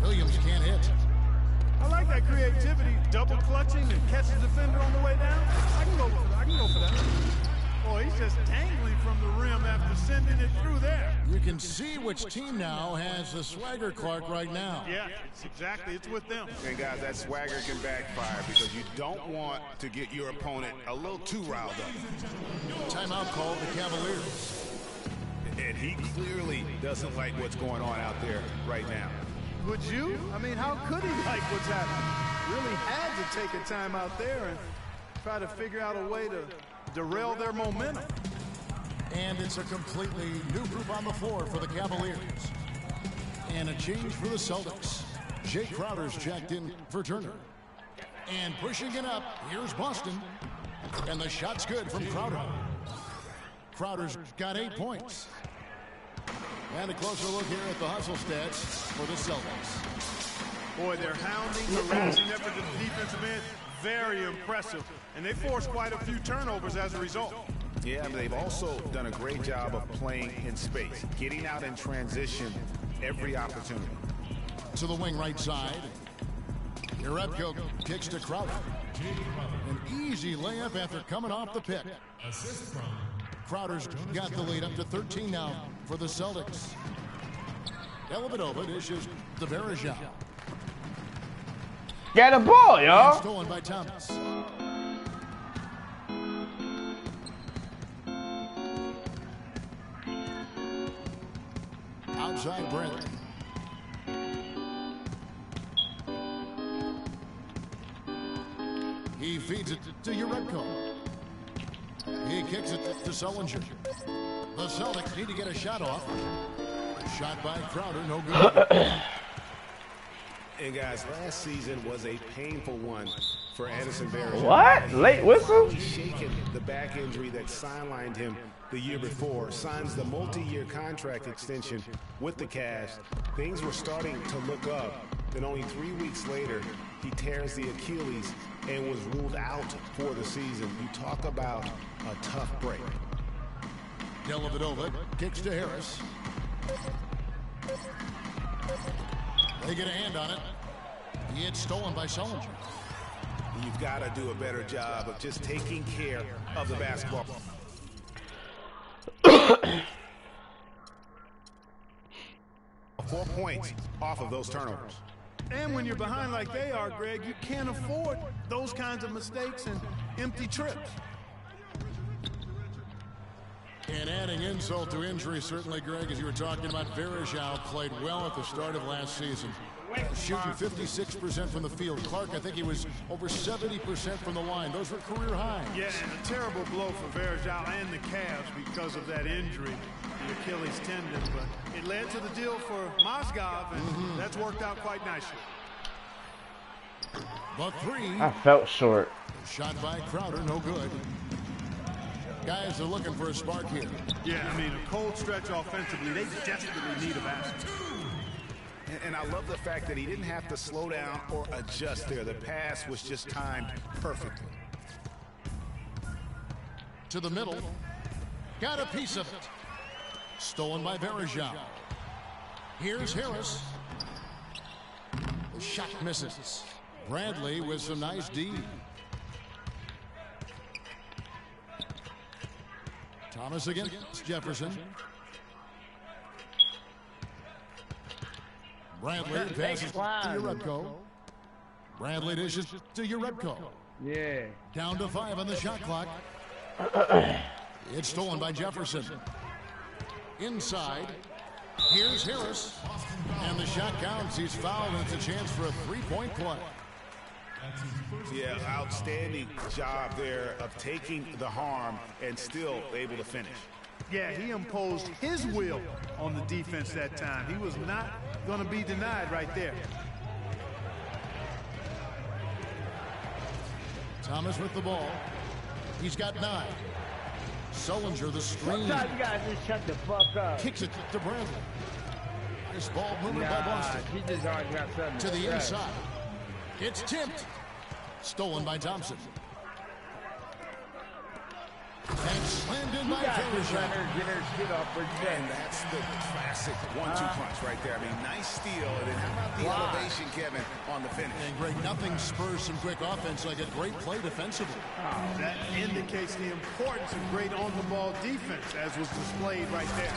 [SPEAKER 2] Williams can't hit.
[SPEAKER 3] I like that creativity, double clutching and catch the defender on the way down. I can go for that. Boy, he's just dangling from the rim after sending it through there.
[SPEAKER 2] You can see which team now has the swagger Clark right now.
[SPEAKER 3] Yeah, it's with them.
[SPEAKER 4] And guys, that swagger can backfire because you don't want to get your opponent a little too riled up.
[SPEAKER 2] Timeout called the Cavaliers.
[SPEAKER 4] And he clearly doesn't like what's going on out there right now.
[SPEAKER 3] Would you? I mean, how could he like what's happening? Really had to take a time out there and try to figure out a way to derail their momentum.
[SPEAKER 2] And it's a completely new group on the floor for the Cavaliers. And a change for the Celtics. Jay Crowder's checked in for Turner. And pushing it up, here's Boston. And the shot's good from Crowder. Crowder's got 8 points. And a closer look here at the hustle stats for the Celtics.
[SPEAKER 3] Boy, they're hounding, harassing effort to the defensive end. Very impressive. And they forced quite a few turnovers as a result.
[SPEAKER 4] Yeah, but they've also done a great job of playing in space, getting out in transition every opportunity.
[SPEAKER 2] To the wing right side. Jerebko kicks to Crowder. An easy layup after coming off the pick. Crowder's got the lead up to 13 now for the Celtics. Dellavedova dishes to Verajao.
[SPEAKER 1] Get a ball, y'all.
[SPEAKER 2] Stolen by Thomas. Outside Brent. He feeds it to Jerebko. He kicks it to Sullinger. The Celtics need to get a shot off. Shot by Crowder, no good.
[SPEAKER 4] And guys, last season was a painful one for Anderson Varejao.
[SPEAKER 1] What? Late whistle?
[SPEAKER 4] He's shaken the back injury that sidelined him the year before. Signs the multi-year contract extension with the Cavs. Things were starting to look up. Then only 3 weeks later, he tears the Achilles and was ruled out for the season. You talk about a tough break.
[SPEAKER 2] Dellavedova kicks to Harris. They get a hand on it. It's stolen by Sullinger.
[SPEAKER 4] You've got to do a better job of just taking care of the basketball. 4 points off of those turnovers.
[SPEAKER 3] And when you're behind like they are, Greg, you can't afford those kinds of mistakes and empty trips.
[SPEAKER 2] And adding insult to injury, certainly, Greg, as you were talking about, Verajao played well at the start of last season. Shooting 56% from the field. Clark, I think he was over 70% from the line. Those were career highs.
[SPEAKER 3] Yeah, and a terrible blow for Verajao and the Cavs because of that injury, the Achilles tendon. But it led to the deal for Mozgov, and that's worked out quite nicely.
[SPEAKER 2] But three.
[SPEAKER 1] I felt short.
[SPEAKER 2] Shot by Crowder, no good. Guys are looking for a spark here.
[SPEAKER 3] Yeah, I mean, a cold stretch offensively, they desperately need a basket.
[SPEAKER 4] And I love the fact that he didn't have to slow down or adjust there. The pass was just timed perfectly.
[SPEAKER 2] To the middle. Got a piece of it. Stolen by Bergeron. Here's Harris. The shot misses. Bradley with some nice D. Thomas against Jefferson. Bradley passes to Urebko. Bradley dishes to Urebko.
[SPEAKER 5] Yeah.
[SPEAKER 2] Down to 5 on the shot clock. It's stolen by Jefferson. Inside. Here's Harris. And the shot counts. He's fouled, and it's a chance for a three-point play.
[SPEAKER 4] Yeah, outstanding job there of taking the harm and still able to finish.
[SPEAKER 3] Yeah, he imposed his will on the defense that time. He was not going to be denied right there.
[SPEAKER 2] Thomas with the ball. He's got 9. Sullinger the screen.
[SPEAKER 5] Sometimes you guys just shut the fuck up.
[SPEAKER 2] Kicks it to Bradley. Nice ball movement by Boston.
[SPEAKER 5] She just already got something
[SPEAKER 2] To the
[SPEAKER 5] say.
[SPEAKER 2] inside. It's tipped. Stolen by Thompson. And slammed in by
[SPEAKER 5] Let
[SPEAKER 2] Bergeron.
[SPEAKER 5] her get her shit off her
[SPEAKER 4] And
[SPEAKER 5] chest.
[SPEAKER 4] that's the classic 1-2 punch right there. I mean, nice steal. And then how about the elevation, Kevin, on the finish?
[SPEAKER 2] And Greg, nothing spurs some quick offense like a great play defensively.
[SPEAKER 3] That indicates the importance of great on-the-ball defense, as was displayed right there.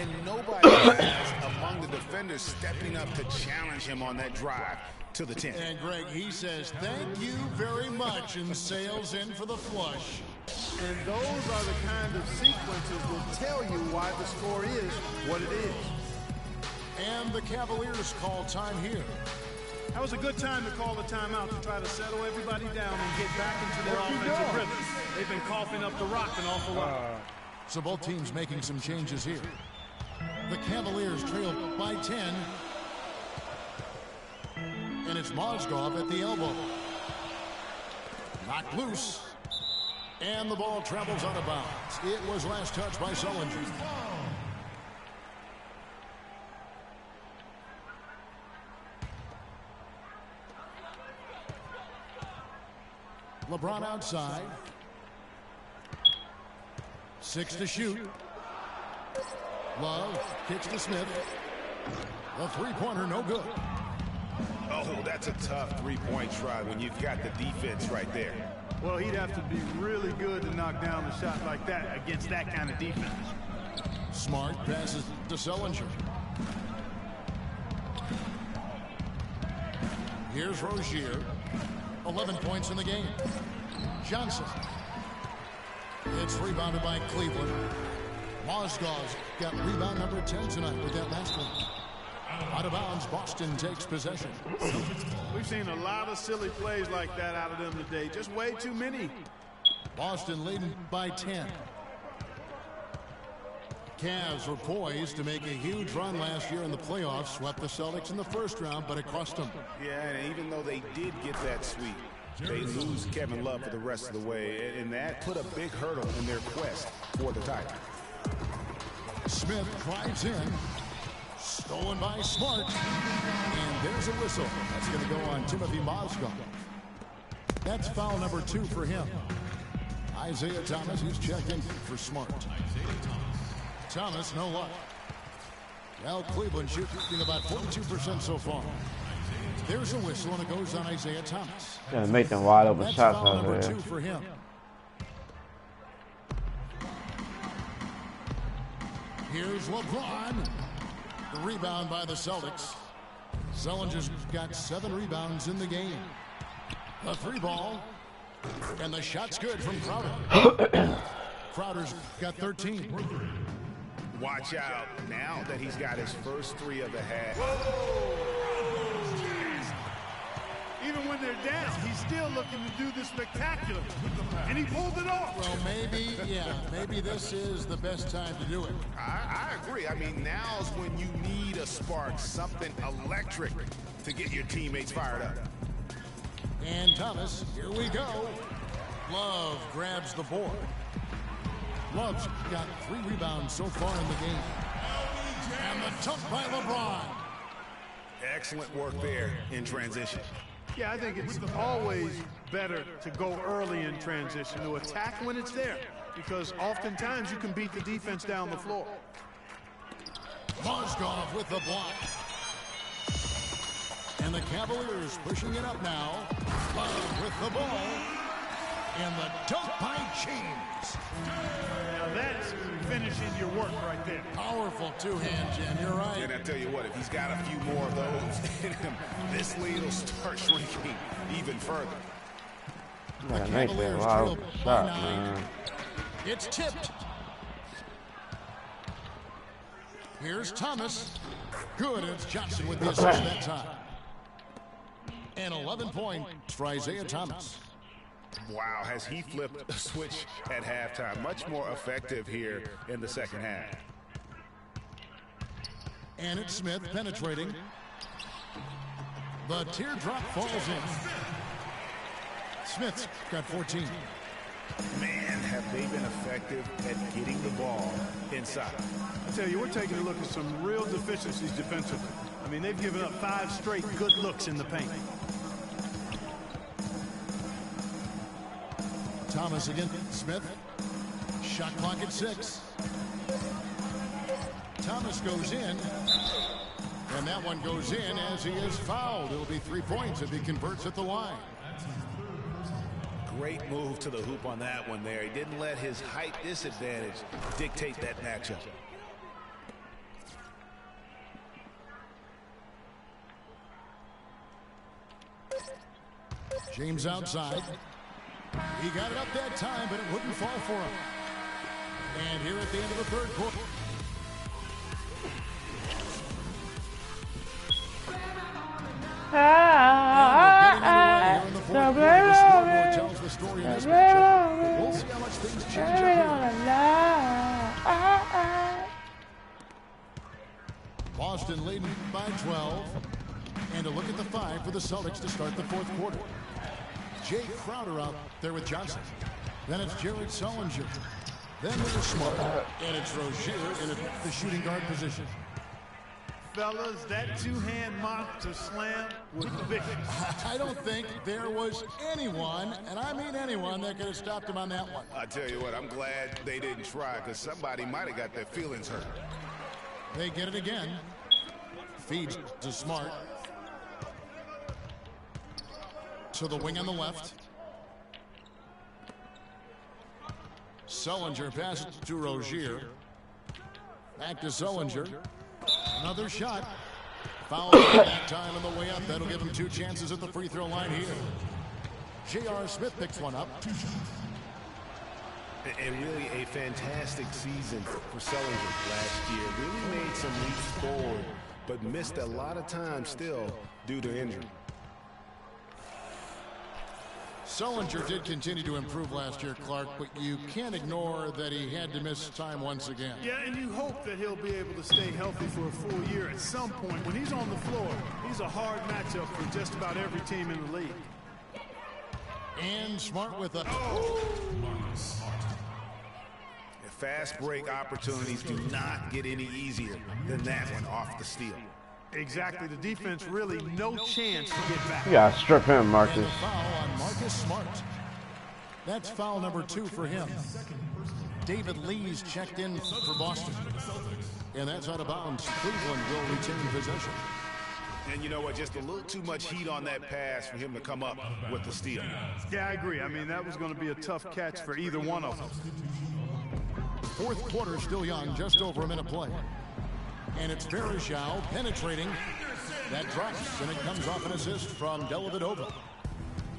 [SPEAKER 4] And nobody has among the defenders stepping up to challenge him on that drive to the 10.
[SPEAKER 2] And Greg, he says, thank you very much, and sails in for the flush.
[SPEAKER 3] And those are the kind of sequences that will tell you why the score is what it is.
[SPEAKER 2] And the Cavaliers call time here.
[SPEAKER 3] That was a good time to call the timeout to try to settle everybody down and get back into their offensive rhythm. They've been coughing up the rock an awful lot.
[SPEAKER 2] So both teams making some changes here. The Cavaliers trail by 10. And it's Mozgov at the elbow. Knocked loose. And the ball travels out of bounds. It was last touched by Sullinger. LeBron outside. 6 to shoot. Love kicks to Smith. The three-pointer no good.
[SPEAKER 4] Oh, that's a tough three-point try when you've got the defense right there.
[SPEAKER 3] Well, he'd have to be really good to knock down a shot like that against that kind of defense.
[SPEAKER 2] Smart passes to Sullinger. Here's Rozier. 11 points in the game. Johnson. It's rebounded by Cleveland. Mozgov's got rebound number 10 tonight with that last one. Out of bounds, Boston takes possession.
[SPEAKER 3] We've seen a lot of silly plays like that out of them today. Just way too many.
[SPEAKER 2] Boston leading by 10. Cavs were poised to make a huge run last year in the playoffs. Swept the Celtics in the first round, but it cost them.
[SPEAKER 4] Yeah, and even though they did get that sweep, they lose Kevin Love for the rest of the way, and that put a big hurdle in their quest for the title.
[SPEAKER 2] Smith drives in. Stolen by Smart. And there's a whistle. That's going to go on Timothy Mozgov. That's foul number 2 for him. Isaiah Thomas, he's checked in for Smart. Thomas, no luck. Well, Cleveland shooting about 42% so far. There's a whistle, and it goes on Isaiah Thomas.
[SPEAKER 1] Gonna make them wide open
[SPEAKER 2] That's
[SPEAKER 1] shots
[SPEAKER 2] foul
[SPEAKER 1] out
[SPEAKER 2] number
[SPEAKER 1] there.
[SPEAKER 2] 2 for him. Here's LeBron. The rebound by the Celtics. Sullinger's got 7 rebounds in the game. A 3 ball. And the shot's good from Crowder. Crowder's got 13.
[SPEAKER 4] Watch out now that he's got his first 3 of the half.
[SPEAKER 3] Even when they're down, he's still looking to do this spectacular. And he pulled it off.
[SPEAKER 2] Well, maybe this is the best time to do it.
[SPEAKER 4] I agree. I mean, now's when you need a spark, something electric to get your teammates fired up.
[SPEAKER 2] And Thomas, here we go. Love grabs the board. Love's got 3 rebounds so far in the game. And the dunk by LeBron.
[SPEAKER 4] Excellent work there in transition.
[SPEAKER 3] Yeah, I think it's always better to go early in transition, to attack when it's there, because oftentimes you can beat the defense down the floor.
[SPEAKER 2] Mozgov with the block. And the Cavaliers pushing it up now. Love with the ball. And the dunk by James.
[SPEAKER 3] Now that's finishing your work right there.
[SPEAKER 2] Powerful two-hand jam, you're right.
[SPEAKER 4] And I tell you what, if he's got a few more of those in him, this lead will start shrinking even further.
[SPEAKER 1] Got a nice little wild shot, man.
[SPEAKER 2] It's tipped. Here's Thomas. Good. It's Johnson with the assist that time. And 11 points for Isaiah Thomas.
[SPEAKER 4] Wow, has he flipped a switch at halftime. Much more effective here in the second half.
[SPEAKER 2] And it's Smith penetrating. The teardrop falls in. Smith's got 14.
[SPEAKER 4] Man, have they been effective at getting the ball inside.
[SPEAKER 3] I tell you, we're taking a look at some real deficiencies defensively. I mean, they've given up 5 straight good looks in the paint.
[SPEAKER 2] Thomas again. Smith. Shot clock at 6. Thomas goes in. And that one goes in as he is fouled. It'll be 3 points if he converts at the line.
[SPEAKER 4] Great move to the hoop on that one there. He didn't let his height disadvantage dictate that matchup.
[SPEAKER 2] James outside. He got it up that time, but it wouldn't fall for him. And here at the end of the third quarter. Tells the story in this matchup, but we'll see how much things change up here. Boston leading by 12. And a look at the 5 for the Celtics to start the fourth quarter. Jay Crowder out there with Johnson. Then it's Jared Sullinger. Then there's Smart. And it's Rozier in the shooting guard position.
[SPEAKER 3] Fellas, that two-hand monster slam was vicious.
[SPEAKER 2] I don't think there was anyone, and I mean anyone, that could have stopped him on that one.
[SPEAKER 4] I tell you what, I'm glad they didn't try, because somebody might have got their feelings hurt.
[SPEAKER 2] They get it again. Feeds to Smart. To the wing on the left. Sullinger passes to Rozier. Back to Sullinger. Another shot. Foul that time on the way up. That'll give him 2 chances at the free throw line here. J.R. Smith picks one up.
[SPEAKER 4] And really a fantastic season for Sullinger last year. Really made some leaps forward, but missed a lot of time still due to injury.
[SPEAKER 2] Sullinger did continue to improve last year, Clark, but you can't ignore that he had to miss time once again.
[SPEAKER 3] Yeah, and you hope that he'll be able to stay healthy for a full year at some point. When he's on the floor, he's a hard matchup for just about every team in the league.
[SPEAKER 2] And Smart with a...
[SPEAKER 4] Fast break opportunities do not get any easier than that one off the steal.
[SPEAKER 3] Exactly. The defense really no chance to get back.
[SPEAKER 1] You gotta strip him, Marcus.
[SPEAKER 2] And a foul on Marcus Smart. That's foul number 2 for him. David Lee's checked in for Boston. And that's out of bounds. Cleveland will retain possession.
[SPEAKER 4] And you know what? Just a little too much heat on that pass for him to come up with the steal.
[SPEAKER 3] Yeah, I agree. I mean, that was going to be a tough catch for either one of them.
[SPEAKER 2] Fourth quarter still young, just over a minute play. And it's Verishal penetrating. That drops, and it comes off an assist from Dellavedova.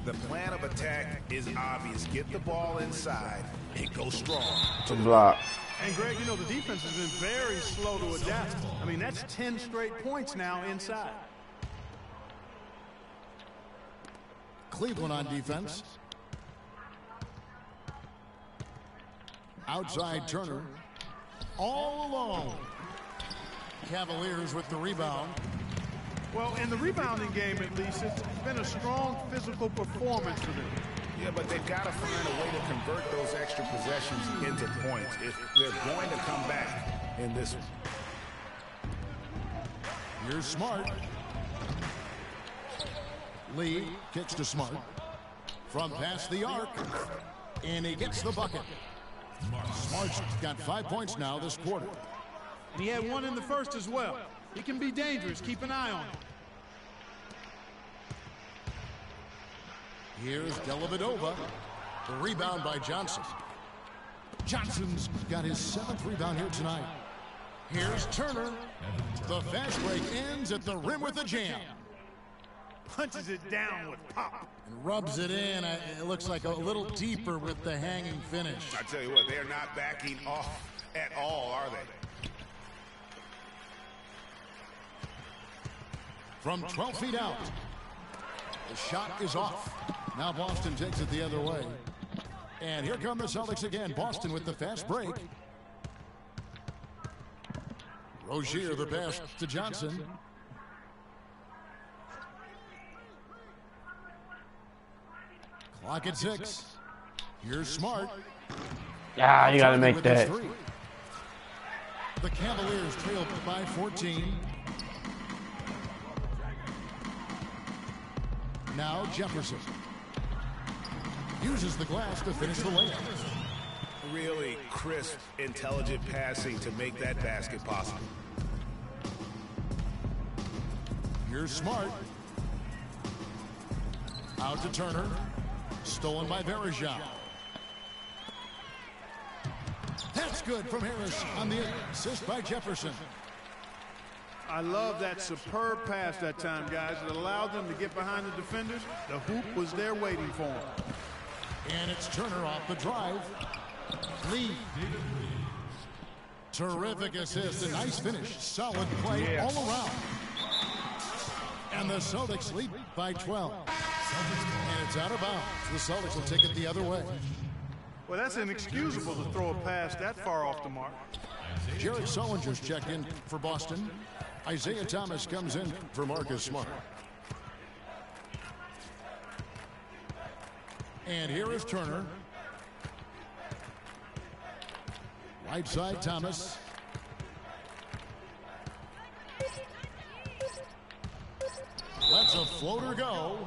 [SPEAKER 4] The plan of attack is obvious. Get the ball inside and go strong.
[SPEAKER 1] To block.
[SPEAKER 3] And Greg, you know, the defense has been very slow to adapt. I mean, that's 10 straight points now inside.
[SPEAKER 2] Cleveland on defense. Outside Turner. All alone. Cavaliers with the rebound.
[SPEAKER 3] Well, in the rebounding game, at least, it's been a strong physical performance for them.
[SPEAKER 4] Yeah, but they've got to find a way to convert those extra possessions into points if they're going to come back in this one.
[SPEAKER 2] Here's Smart. Lee kicks to Smart. From past the arc. And he gets the bucket. Smart's got 5 points now this quarter.
[SPEAKER 3] And he had one in the first as well. He can be dangerous. Keep an eye on him.
[SPEAKER 2] Here's Dellavedova. The rebound by Johnson. Johnson's got his 7th rebound here tonight. Here's Turner. The fast break ends at the rim with a jam.
[SPEAKER 3] Punches it down with pop.
[SPEAKER 2] And rubs it in. It looks like a little deeper with the hanging finish.
[SPEAKER 4] I tell you what, they're not backing off at all, are they?
[SPEAKER 2] From 12 feet out. The shot is off. Now Boston takes it the other way. And here come the Celtics again. Boston with the fast break. Rozier the pass to Johnson. Clock at 6. Here's Smart.
[SPEAKER 1] Yeah, you gotta make that.
[SPEAKER 2] The Cavaliers trail by 14. Now Jefferson uses the glass to finish the layup.
[SPEAKER 4] Really crisp, intelligent passing to make that basket possible.
[SPEAKER 2] Here's Smart. Out to Turner. Stolen by Varejao. That's good from Harris on the assist by Jefferson.
[SPEAKER 3] I love that superb pass that time, guys. It allowed them to get behind the defenders. The hoop was there waiting for them.
[SPEAKER 2] And it's Turner off the drive. Lee. Terrific assist. A nice finish. Solid play all around. And the Celtics lead by 12. And it's out of bounds. The Celtics will take it the other way.
[SPEAKER 3] Well, that's inexcusable to throw a pass that far off the mark.
[SPEAKER 2] Jared Sullinger's checked in for Boston. Isaiah Thomas comes in for Marcus Smart. And here is Turner. Right side, Thomas. Lets a floater go.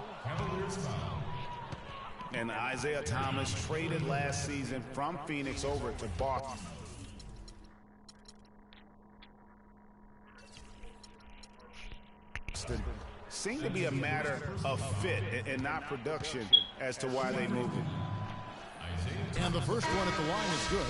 [SPEAKER 4] And Isaiah Thomas traded last season from Phoenix over to Boston. Seemed to be a matter of fit and not production as to why they moved it.
[SPEAKER 2] And the first one at the line is good.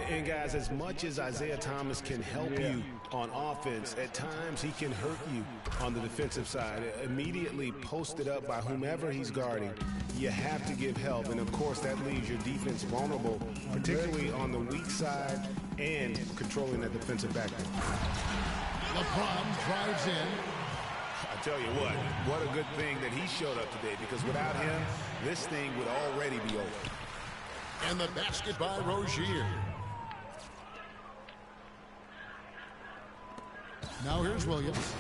[SPEAKER 4] And guys, as much as Isaiah Thomas can help you on offense, at times he can hurt you on the defensive side. Immediately posted up by whomever he's guarding, you have to give help. And of course, that leaves your defense vulnerable, particularly on the weak side and controlling that defensive backboard.
[SPEAKER 2] LeBron drives in.
[SPEAKER 4] I tell you what a good thing that he showed up today, because without him, this thing would already be over.
[SPEAKER 2] And the basket by Rozier. Now here's Williams.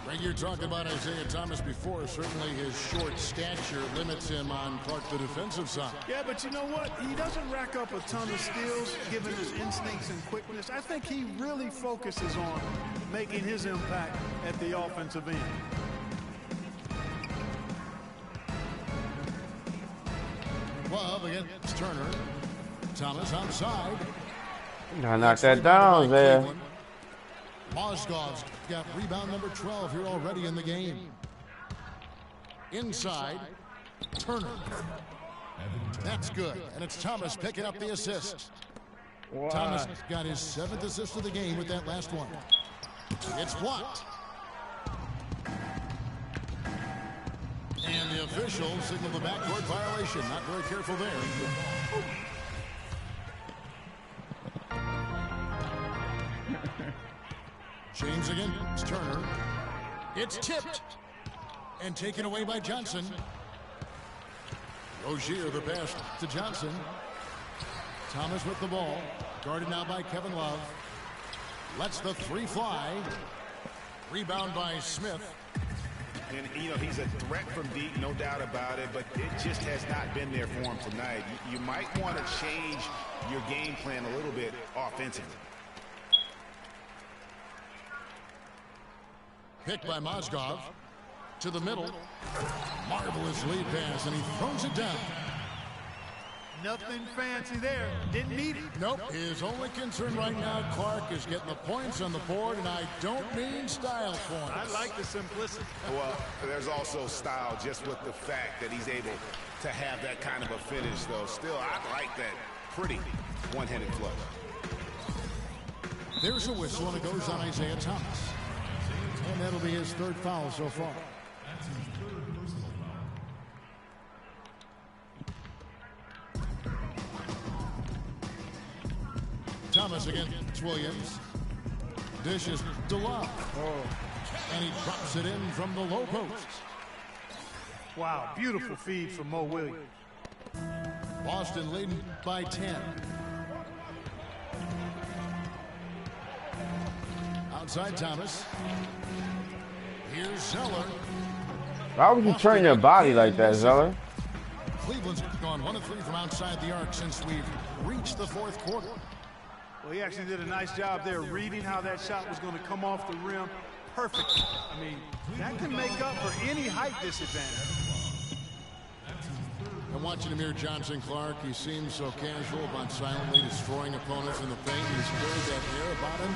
[SPEAKER 2] Greg, you're talking about Isaiah Thomas before. Certainly his short stature limits him on Clark, the defensive side.
[SPEAKER 3] Yeah, but you know what? He doesn't rack up a ton of steals, given his instincts and quickness. I think he really focuses on making his impact at the offensive end.
[SPEAKER 2] Love against Turner. Thomas outside.
[SPEAKER 1] Gotta knock that down there.
[SPEAKER 2] Mozgov's got rebound number 12 here already in the game. Inside, Turner. That's good. And it's Thomas picking up the assist.
[SPEAKER 1] Wow.
[SPEAKER 2] Thomas got his 7th assist of the game with that last one. It's blocked. And the official signaled the backcourt violation. Not very careful there. James against Turner. It's tipped and taken away by Johnson. Rozier the pass to Johnson. Thomas with the ball. Guarded now by Kevin Love. Lets the three fly. Rebound by Smith.
[SPEAKER 4] And, you know, he's a threat from deep, no doubt about it, but it just has not been there for him tonight. You might want to change your game plan a little bit offensively.
[SPEAKER 2] Picked by Mozgov to the middle. Marvelous lead pass, and he throws it down.
[SPEAKER 3] Nothing fancy there. Didn't need it.
[SPEAKER 2] Nope. His only concern right now, Clark, is getting the points on the board, and I don't mean style points.
[SPEAKER 3] I like the simplicity.
[SPEAKER 4] Well, there's also style just with the fact that he's able to have that kind of a finish, though. Still, I like that pretty one-handed flow.
[SPEAKER 2] There's a whistle, and it goes on Isaiah Thomas. And that'll be his third foul so far. Thomas against Williams. Dishes to Love. And he drops it in from the low post.
[SPEAKER 3] Wow, beautiful feed from Mo Williams.
[SPEAKER 2] Boston leading by 10. Outside Thomas. Here's Zeller.
[SPEAKER 1] Why would you train your body like that, Zeller?
[SPEAKER 2] Cleveland's gone 1 of 3 from outside the arc since we've reached the fourth quarter.
[SPEAKER 3] Well, he actually did a nice job there reading how that shot was going to come off the rim perfectly. I mean, that can make up for any height disadvantage.
[SPEAKER 2] And watching Amir Johnson, Clark, he seems so casual about silently destroying opponents in the paint. He's carried that air about him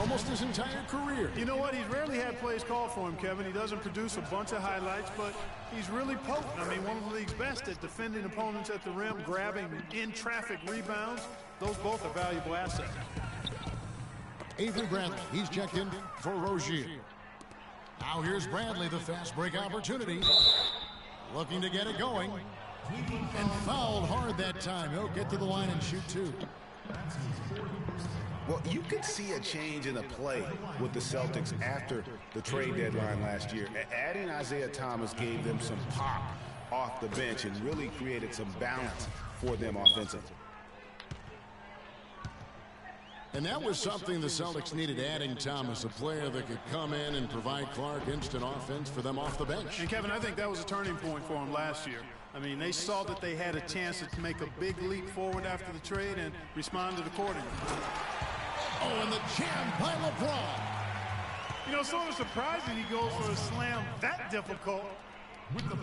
[SPEAKER 2] almost his entire career.
[SPEAKER 3] You know what? He's rarely had plays called for him, Kevin. He doesn't produce a bunch of highlights, but he's really potent. I mean, one of the league's best at defending opponents at the rim, grabbing in-traffic rebounds. Those both are valuable assets.
[SPEAKER 2] Avery Bradley, he's checked in for Rozier. Now here's Bradley, the fast break opportunity. Looking to get it going. And fouled hard that time. He'll get to the line and shoot 2.
[SPEAKER 4] Well, you could see a change in the play with the Celtics after the trade deadline last year. Adding Isaiah Thomas gave them some pop off the bench and really created some balance for them offensively.
[SPEAKER 2] And that was something the Celtics needed, adding Thomas, a player that could come in and provide Clark instant offense for them off the bench.
[SPEAKER 3] And, Kevin, I think that was a turning point for him last year. I mean, they saw that they had a chance to make a big leap forward after the trade and responded accordingly.
[SPEAKER 2] Oh, and the jam by LeBron.
[SPEAKER 3] You know, sort of surprising he goes for a slam that difficult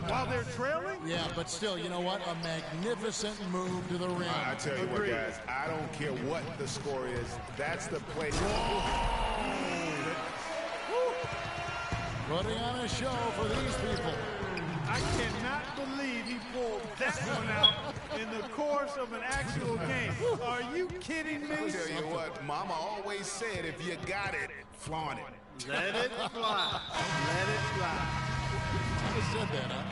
[SPEAKER 3] while they're trailing.
[SPEAKER 2] Yeah, but still, you know what? A magnificent move to the rim.
[SPEAKER 4] I tell you what, guys, I don't care what the score is. That's the play.
[SPEAKER 2] Putting on a show for these people.
[SPEAKER 3] I cannot believe he pulled that one out in the course of an actual game. Are you kidding me?
[SPEAKER 4] I tell you what, Mama always said, if you got it, flaunt it.
[SPEAKER 3] Let it fly. Let it fly.
[SPEAKER 2] I said that, huh?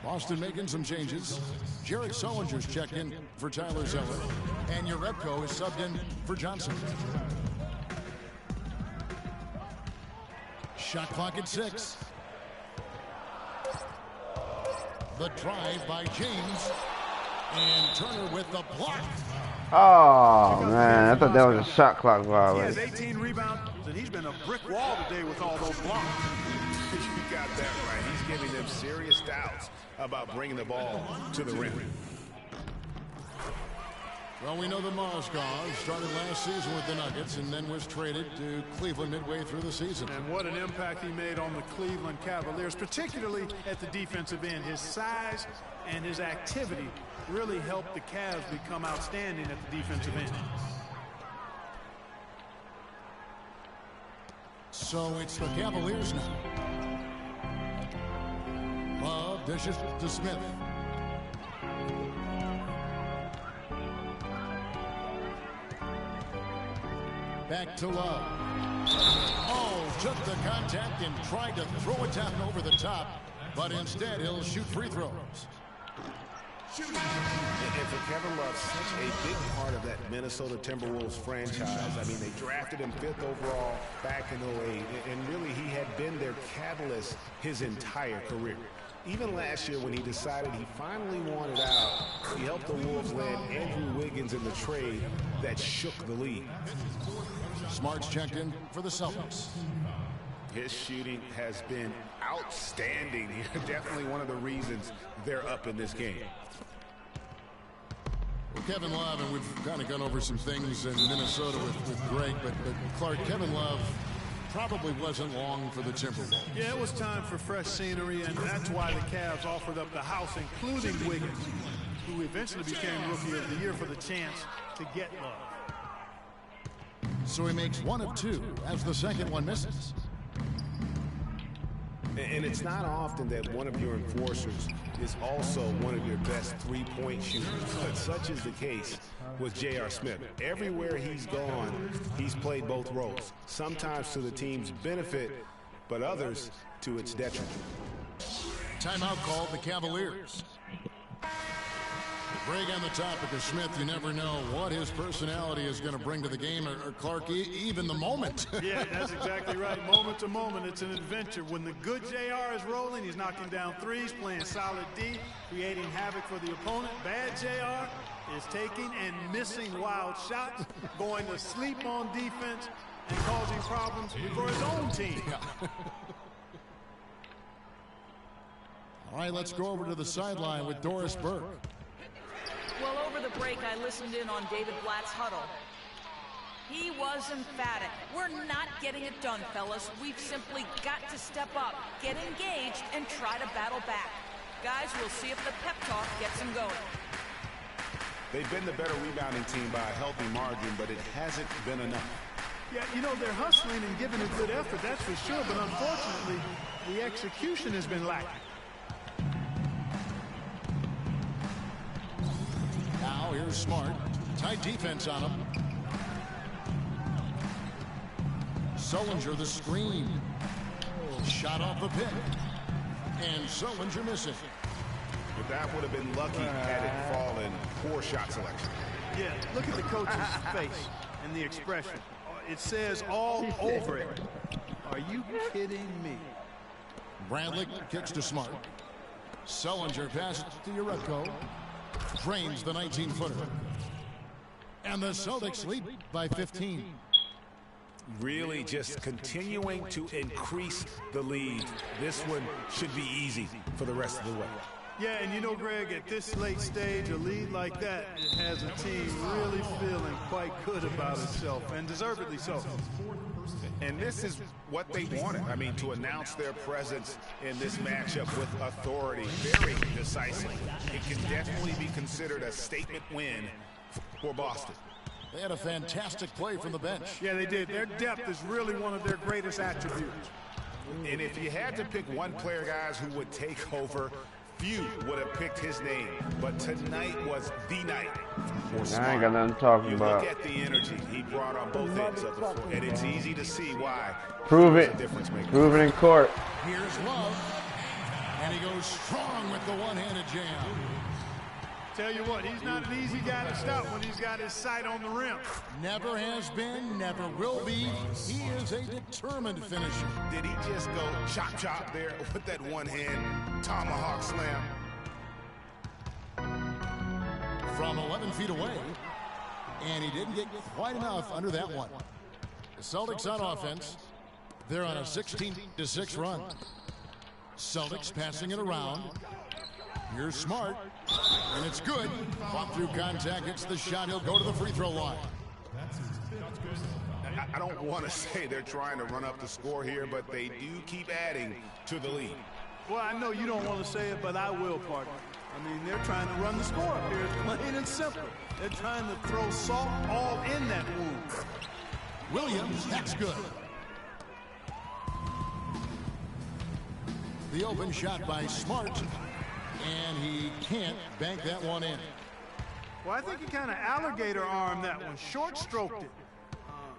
[SPEAKER 2] Boston making some changes. Jared Sullinger's checked in for Tyler Zeller. And Urepko is subbed in for Johnson. Shot clock at 6. The drive by James. And Turner with the block.
[SPEAKER 1] Oh, man. I thought that was a shot clock
[SPEAKER 3] He
[SPEAKER 1] violation.
[SPEAKER 3] has 18 rebounds, and he's been a brick wall today with all those blocks.
[SPEAKER 4] You got that right. He's giving them serious doubts about bringing the ball to the rim.
[SPEAKER 2] Well, we know that Mozgov started last season with the Nuggets and then was traded to Cleveland midway through the season.
[SPEAKER 3] And what an impact he made on the Cleveland Cavaliers, particularly at the defensive end. His size and his activity really helped the Cavs become outstanding at the defensive end.
[SPEAKER 2] So it's the Cavaliers now. Love dishes to Smith. Back to Love. Oh, took the contact and tried to throw it down over the top, but instead he'll shoot free throws.
[SPEAKER 4] And for Kevin Love, such a big part of that Minnesota Timberwolves franchise. I mean, they drafted him 5th overall back in 08, and really he had been their catalyst his entire career. Even last year when he decided he finally wanted out, he helped the Wolves land Andrew Wiggins in the trade that shook the league.
[SPEAKER 2] Smart's checked in for the Celtics.
[SPEAKER 4] His shooting has been outstanding. Definitely one of the reasons they're up in this game.
[SPEAKER 2] Well, Kevin Love, and we've kind of gone over some things in Minnesota with Greg, but Clark, Kevin Love probably wasn't long for the Timberwolves.
[SPEAKER 3] Yeah, it was time for fresh scenery, and that's why the Cavs offered up the house, including Wiggins, who eventually became Rookie of the Year, for the chance to get Love.
[SPEAKER 2] So he makes 1 of 2 as the second one misses.
[SPEAKER 4] And it's not often that one of your enforcers is also one of your best three-point shooters, but such is the case with J.R. Smith. Everywhere he's gone, he's played both roles, sometimes to the team's benefit, but others to its detriment.
[SPEAKER 2] Timeout called the Cavaliers. Greg, on the topic of Smith, you never know what his personality is going to bring to the game, or Clark, even the moment.
[SPEAKER 3] Yeah, that's exactly right. Moment to moment, it's an adventure. When the good JR is rolling, he's knocking down threes, playing solid D, creating havoc for the opponent. Bad JR is taking and missing wild shots, going to sleep on defense, and causing problems for his own team.
[SPEAKER 2] Yeah. All right, let's go over to the sideline with Doris Burke.
[SPEAKER 6] Well, over the break, I listened in on David Blatt's huddle. He was emphatic. We're not getting it done, fellas. We've simply got to step up, get engaged, and try to battle back. Guys, we'll see if the pep talk gets them going.
[SPEAKER 4] They've been the better rebounding team by a healthy margin, but it hasn't been enough.
[SPEAKER 3] Yeah, you know, they're hustling and giving a good effort, that's for sure, but unfortunately, the execution has been lacking.
[SPEAKER 2] Now here's Smart. Tight defense on him. Sullinger the screen. Shot off the pick. And Sullinger missing.
[SPEAKER 4] But that would have been lucky had it fallen. Poor shot selection.
[SPEAKER 3] Yeah, look at the coach's face and the expression. It says all over it. Are you kidding me?
[SPEAKER 2] Bradley kicks to Smart. Sullinger passes to Urutko. Drains the 19-footer. And the Celtics lead by 15.
[SPEAKER 4] Really just continuing to increase the lead. This one should be easy for the rest of the way.
[SPEAKER 3] Yeah, and you know, Greg, at this late stage, a lead like that, it has a team really feeling quite good about itself, and deservedly so.
[SPEAKER 4] And this is what they wanted. I mean, to announce their presence in this matchup with authority, very decisive. It can definitely be considered a statement win for Boston.
[SPEAKER 2] They had a fantastic play from the bench.
[SPEAKER 3] Yeah, they did. Their depth is really one of their greatest attributes.
[SPEAKER 4] And if you had to pick one player, guys, who would take over, few would have picked his name, but tonight was the night for Smart.
[SPEAKER 1] I ain't got nothing to talk about.
[SPEAKER 4] Look at the energy he brought on both ends of the floor, and it's easy to see why.
[SPEAKER 1] Prove it. Prove it in court.
[SPEAKER 2] Here's Love, and he goes strong with the one-handed jam.
[SPEAKER 3] Tell you what, he's not an easy guy to stop when he's got his sight on the rim.
[SPEAKER 2] Never has been, never will be. He is a determined finisher.
[SPEAKER 4] Did he just go chop there with that one-hand tomahawk slam?
[SPEAKER 2] From 11 feet away, and he didn't get quite enough under that one. The Celtics on offense. They're on a 16-6 run. Celtics passing it around. Here's Smart, and it's good. Fought through contact, hits the shot. He'll go to the free throw line.
[SPEAKER 4] I don't want to say they're trying to run up the score here, but they do keep adding to the lead.
[SPEAKER 3] Well, I know you don't want to say it, but I will, partner. I mean, they're trying to run the score up here. It's plain and simple. They're trying to throw salt all in that wound.
[SPEAKER 2] Williams, that's good. The open shot by Smart. And he can't bank that one in.
[SPEAKER 3] Well, I think he kind of alligator armed that one, short stroked it.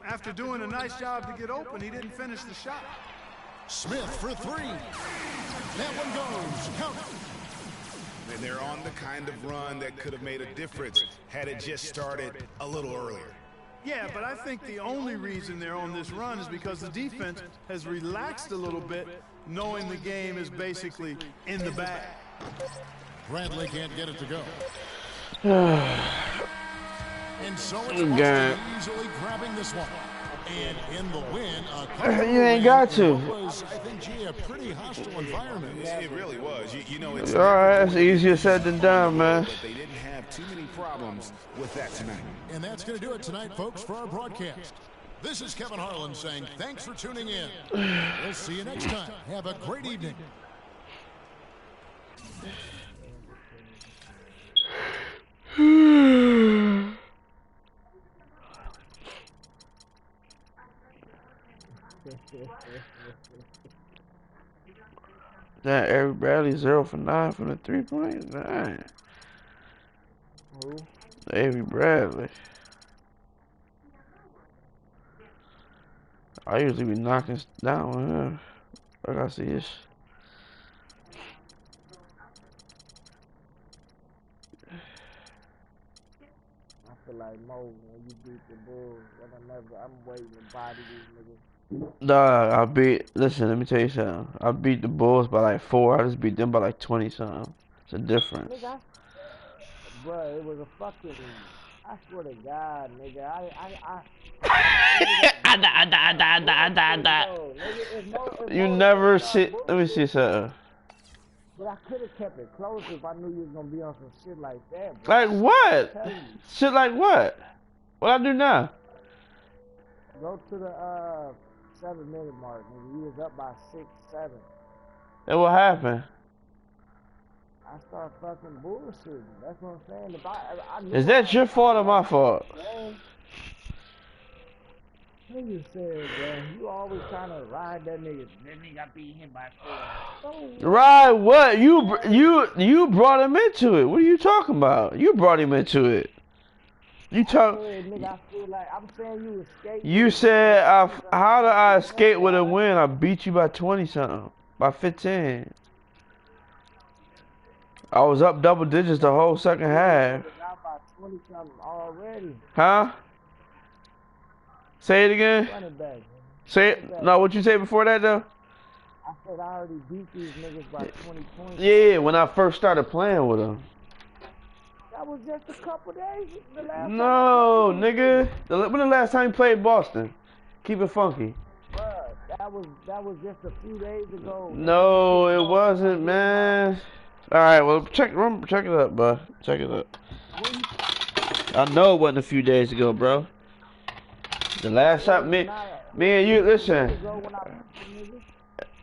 [SPEAKER 3] After doing a nice job to get open, he didn't finish the shot.
[SPEAKER 2] Smith for three. That one goes. Count.
[SPEAKER 4] And they're on the kind of run that could have made a difference had it just started a little earlier.
[SPEAKER 3] Yeah, but I think the only reason they're on this run is because the defense has relaxed a little bit, knowing the game is basically in the bag.
[SPEAKER 2] Bradley can't get it to go. And so it's Boston easily grabbing this one. And in the win,
[SPEAKER 1] You ain't got to.
[SPEAKER 2] was, I think, G, a pretty hostile environment.
[SPEAKER 4] It really was. You know, it's
[SPEAKER 1] All right, that's easier said than done, man.
[SPEAKER 4] but they didn't have too many problems with that tonight.
[SPEAKER 2] And that's going to do it tonight, folks, for our broadcast. This is Kevin Harlan saying thanks for tuning in. We'll see you next time. Have a great evening.
[SPEAKER 1] That Avery Bradley 0 for 9 from the 3-point. Dang.
[SPEAKER 7] Who?
[SPEAKER 1] Avery Bradley. I usually be knocking down with him. I gotta see this.
[SPEAKER 7] I feel like Mo, when you beat the Bulls, I'm waiting to body these niggas.
[SPEAKER 1] Dog, listen, let me tell you something. I beat the Bulls by like 4. I just beat them by like 20 something. It's a difference.
[SPEAKER 7] Nigga, bruh, it was a fucking, I swear to God, nigga,
[SPEAKER 1] You never see, let me see something.
[SPEAKER 7] But I could have kept it close if I knew you was gonna be on some shit like that, bro.
[SPEAKER 1] Like what? Shit like what? What I do now?
[SPEAKER 7] Go to the 7-minute mark, nigga. You was up by 6, 7.
[SPEAKER 1] And what happened?
[SPEAKER 7] I start fucking bullshitting. That's what I'm saying. If I knew
[SPEAKER 1] Is that your fault or my fault?
[SPEAKER 7] Nigga said, bro, you always trying to ride that nigga. That nigga beat him by 4.
[SPEAKER 1] Ride what? You brought him into it. What are you talking about? You brought him into it. You talk.
[SPEAKER 7] Nigga, I feel like I'm saying you escaped.
[SPEAKER 1] You said, how did I escape with a win? I beat you by 20 something, by 15. I was up double digits the whole second half.
[SPEAKER 7] By 20 something already.
[SPEAKER 1] Huh? Say it again. Say it. No, what you say before that though?
[SPEAKER 7] I said I already beat these niggas by 20 points.
[SPEAKER 1] Yeah, when I first started playing with them.
[SPEAKER 7] That was just a couple days.
[SPEAKER 1] No, nigga. When the last time you played Boston? Keep it funky.
[SPEAKER 7] Bruh, that was just a few days ago.
[SPEAKER 1] No, it wasn't, man. All right, well, check it up, bro. Check it up. I know it wasn't a few days ago, bro. The last time me and you, listen.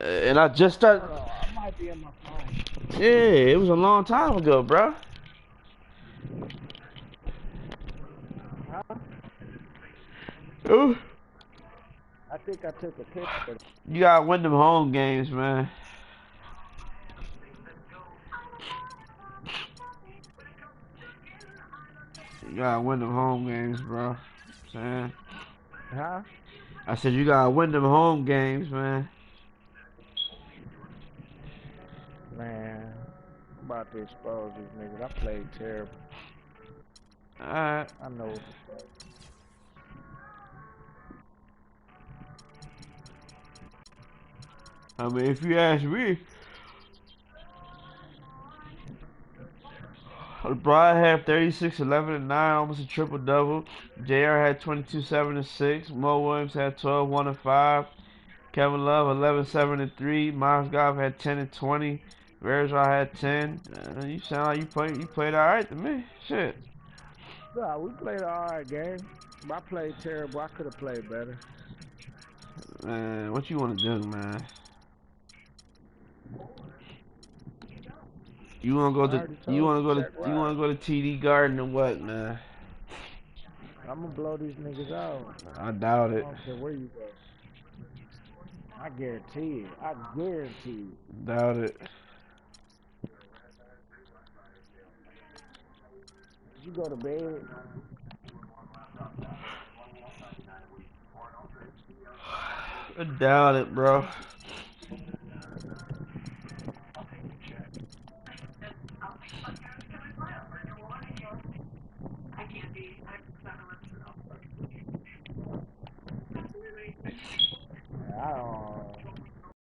[SPEAKER 1] And I just started.
[SPEAKER 7] I might be on my phone.
[SPEAKER 1] Yeah, it was a long time ago, bro. Ooh.
[SPEAKER 7] I think I took a picture.
[SPEAKER 1] You gotta win them home games, man. You gotta win them home games, bro. Saying.
[SPEAKER 7] Huh?
[SPEAKER 1] I said you gotta win them home games, man.
[SPEAKER 7] Man, I'm about to expose these niggas. I played terrible.
[SPEAKER 1] Alright.
[SPEAKER 7] I know what to say.
[SPEAKER 1] I mean, if you ask me, Brian had 36, 11, and 9, almost a triple-double. JR had 22, 7, and 6. Mo Williams had 12, 1, and 5. Kevin Love, 11, 7, and 3. Miles Goff had 10 and 20. Verizon had 10. You sound like you played all right to me. Shit.
[SPEAKER 7] Nah, we played an alright game. I played terrible. I could have played better.
[SPEAKER 1] Man, what you want to do, man? You want to go to TD Garden or what, man?
[SPEAKER 7] I'm gonna blow these niggas out.
[SPEAKER 1] I doubt it.
[SPEAKER 7] I don't care where you go. I guarantee it. I guarantee it.
[SPEAKER 1] Doubt it.
[SPEAKER 7] You go to bed.
[SPEAKER 1] I doubt it, bro.
[SPEAKER 7] I don't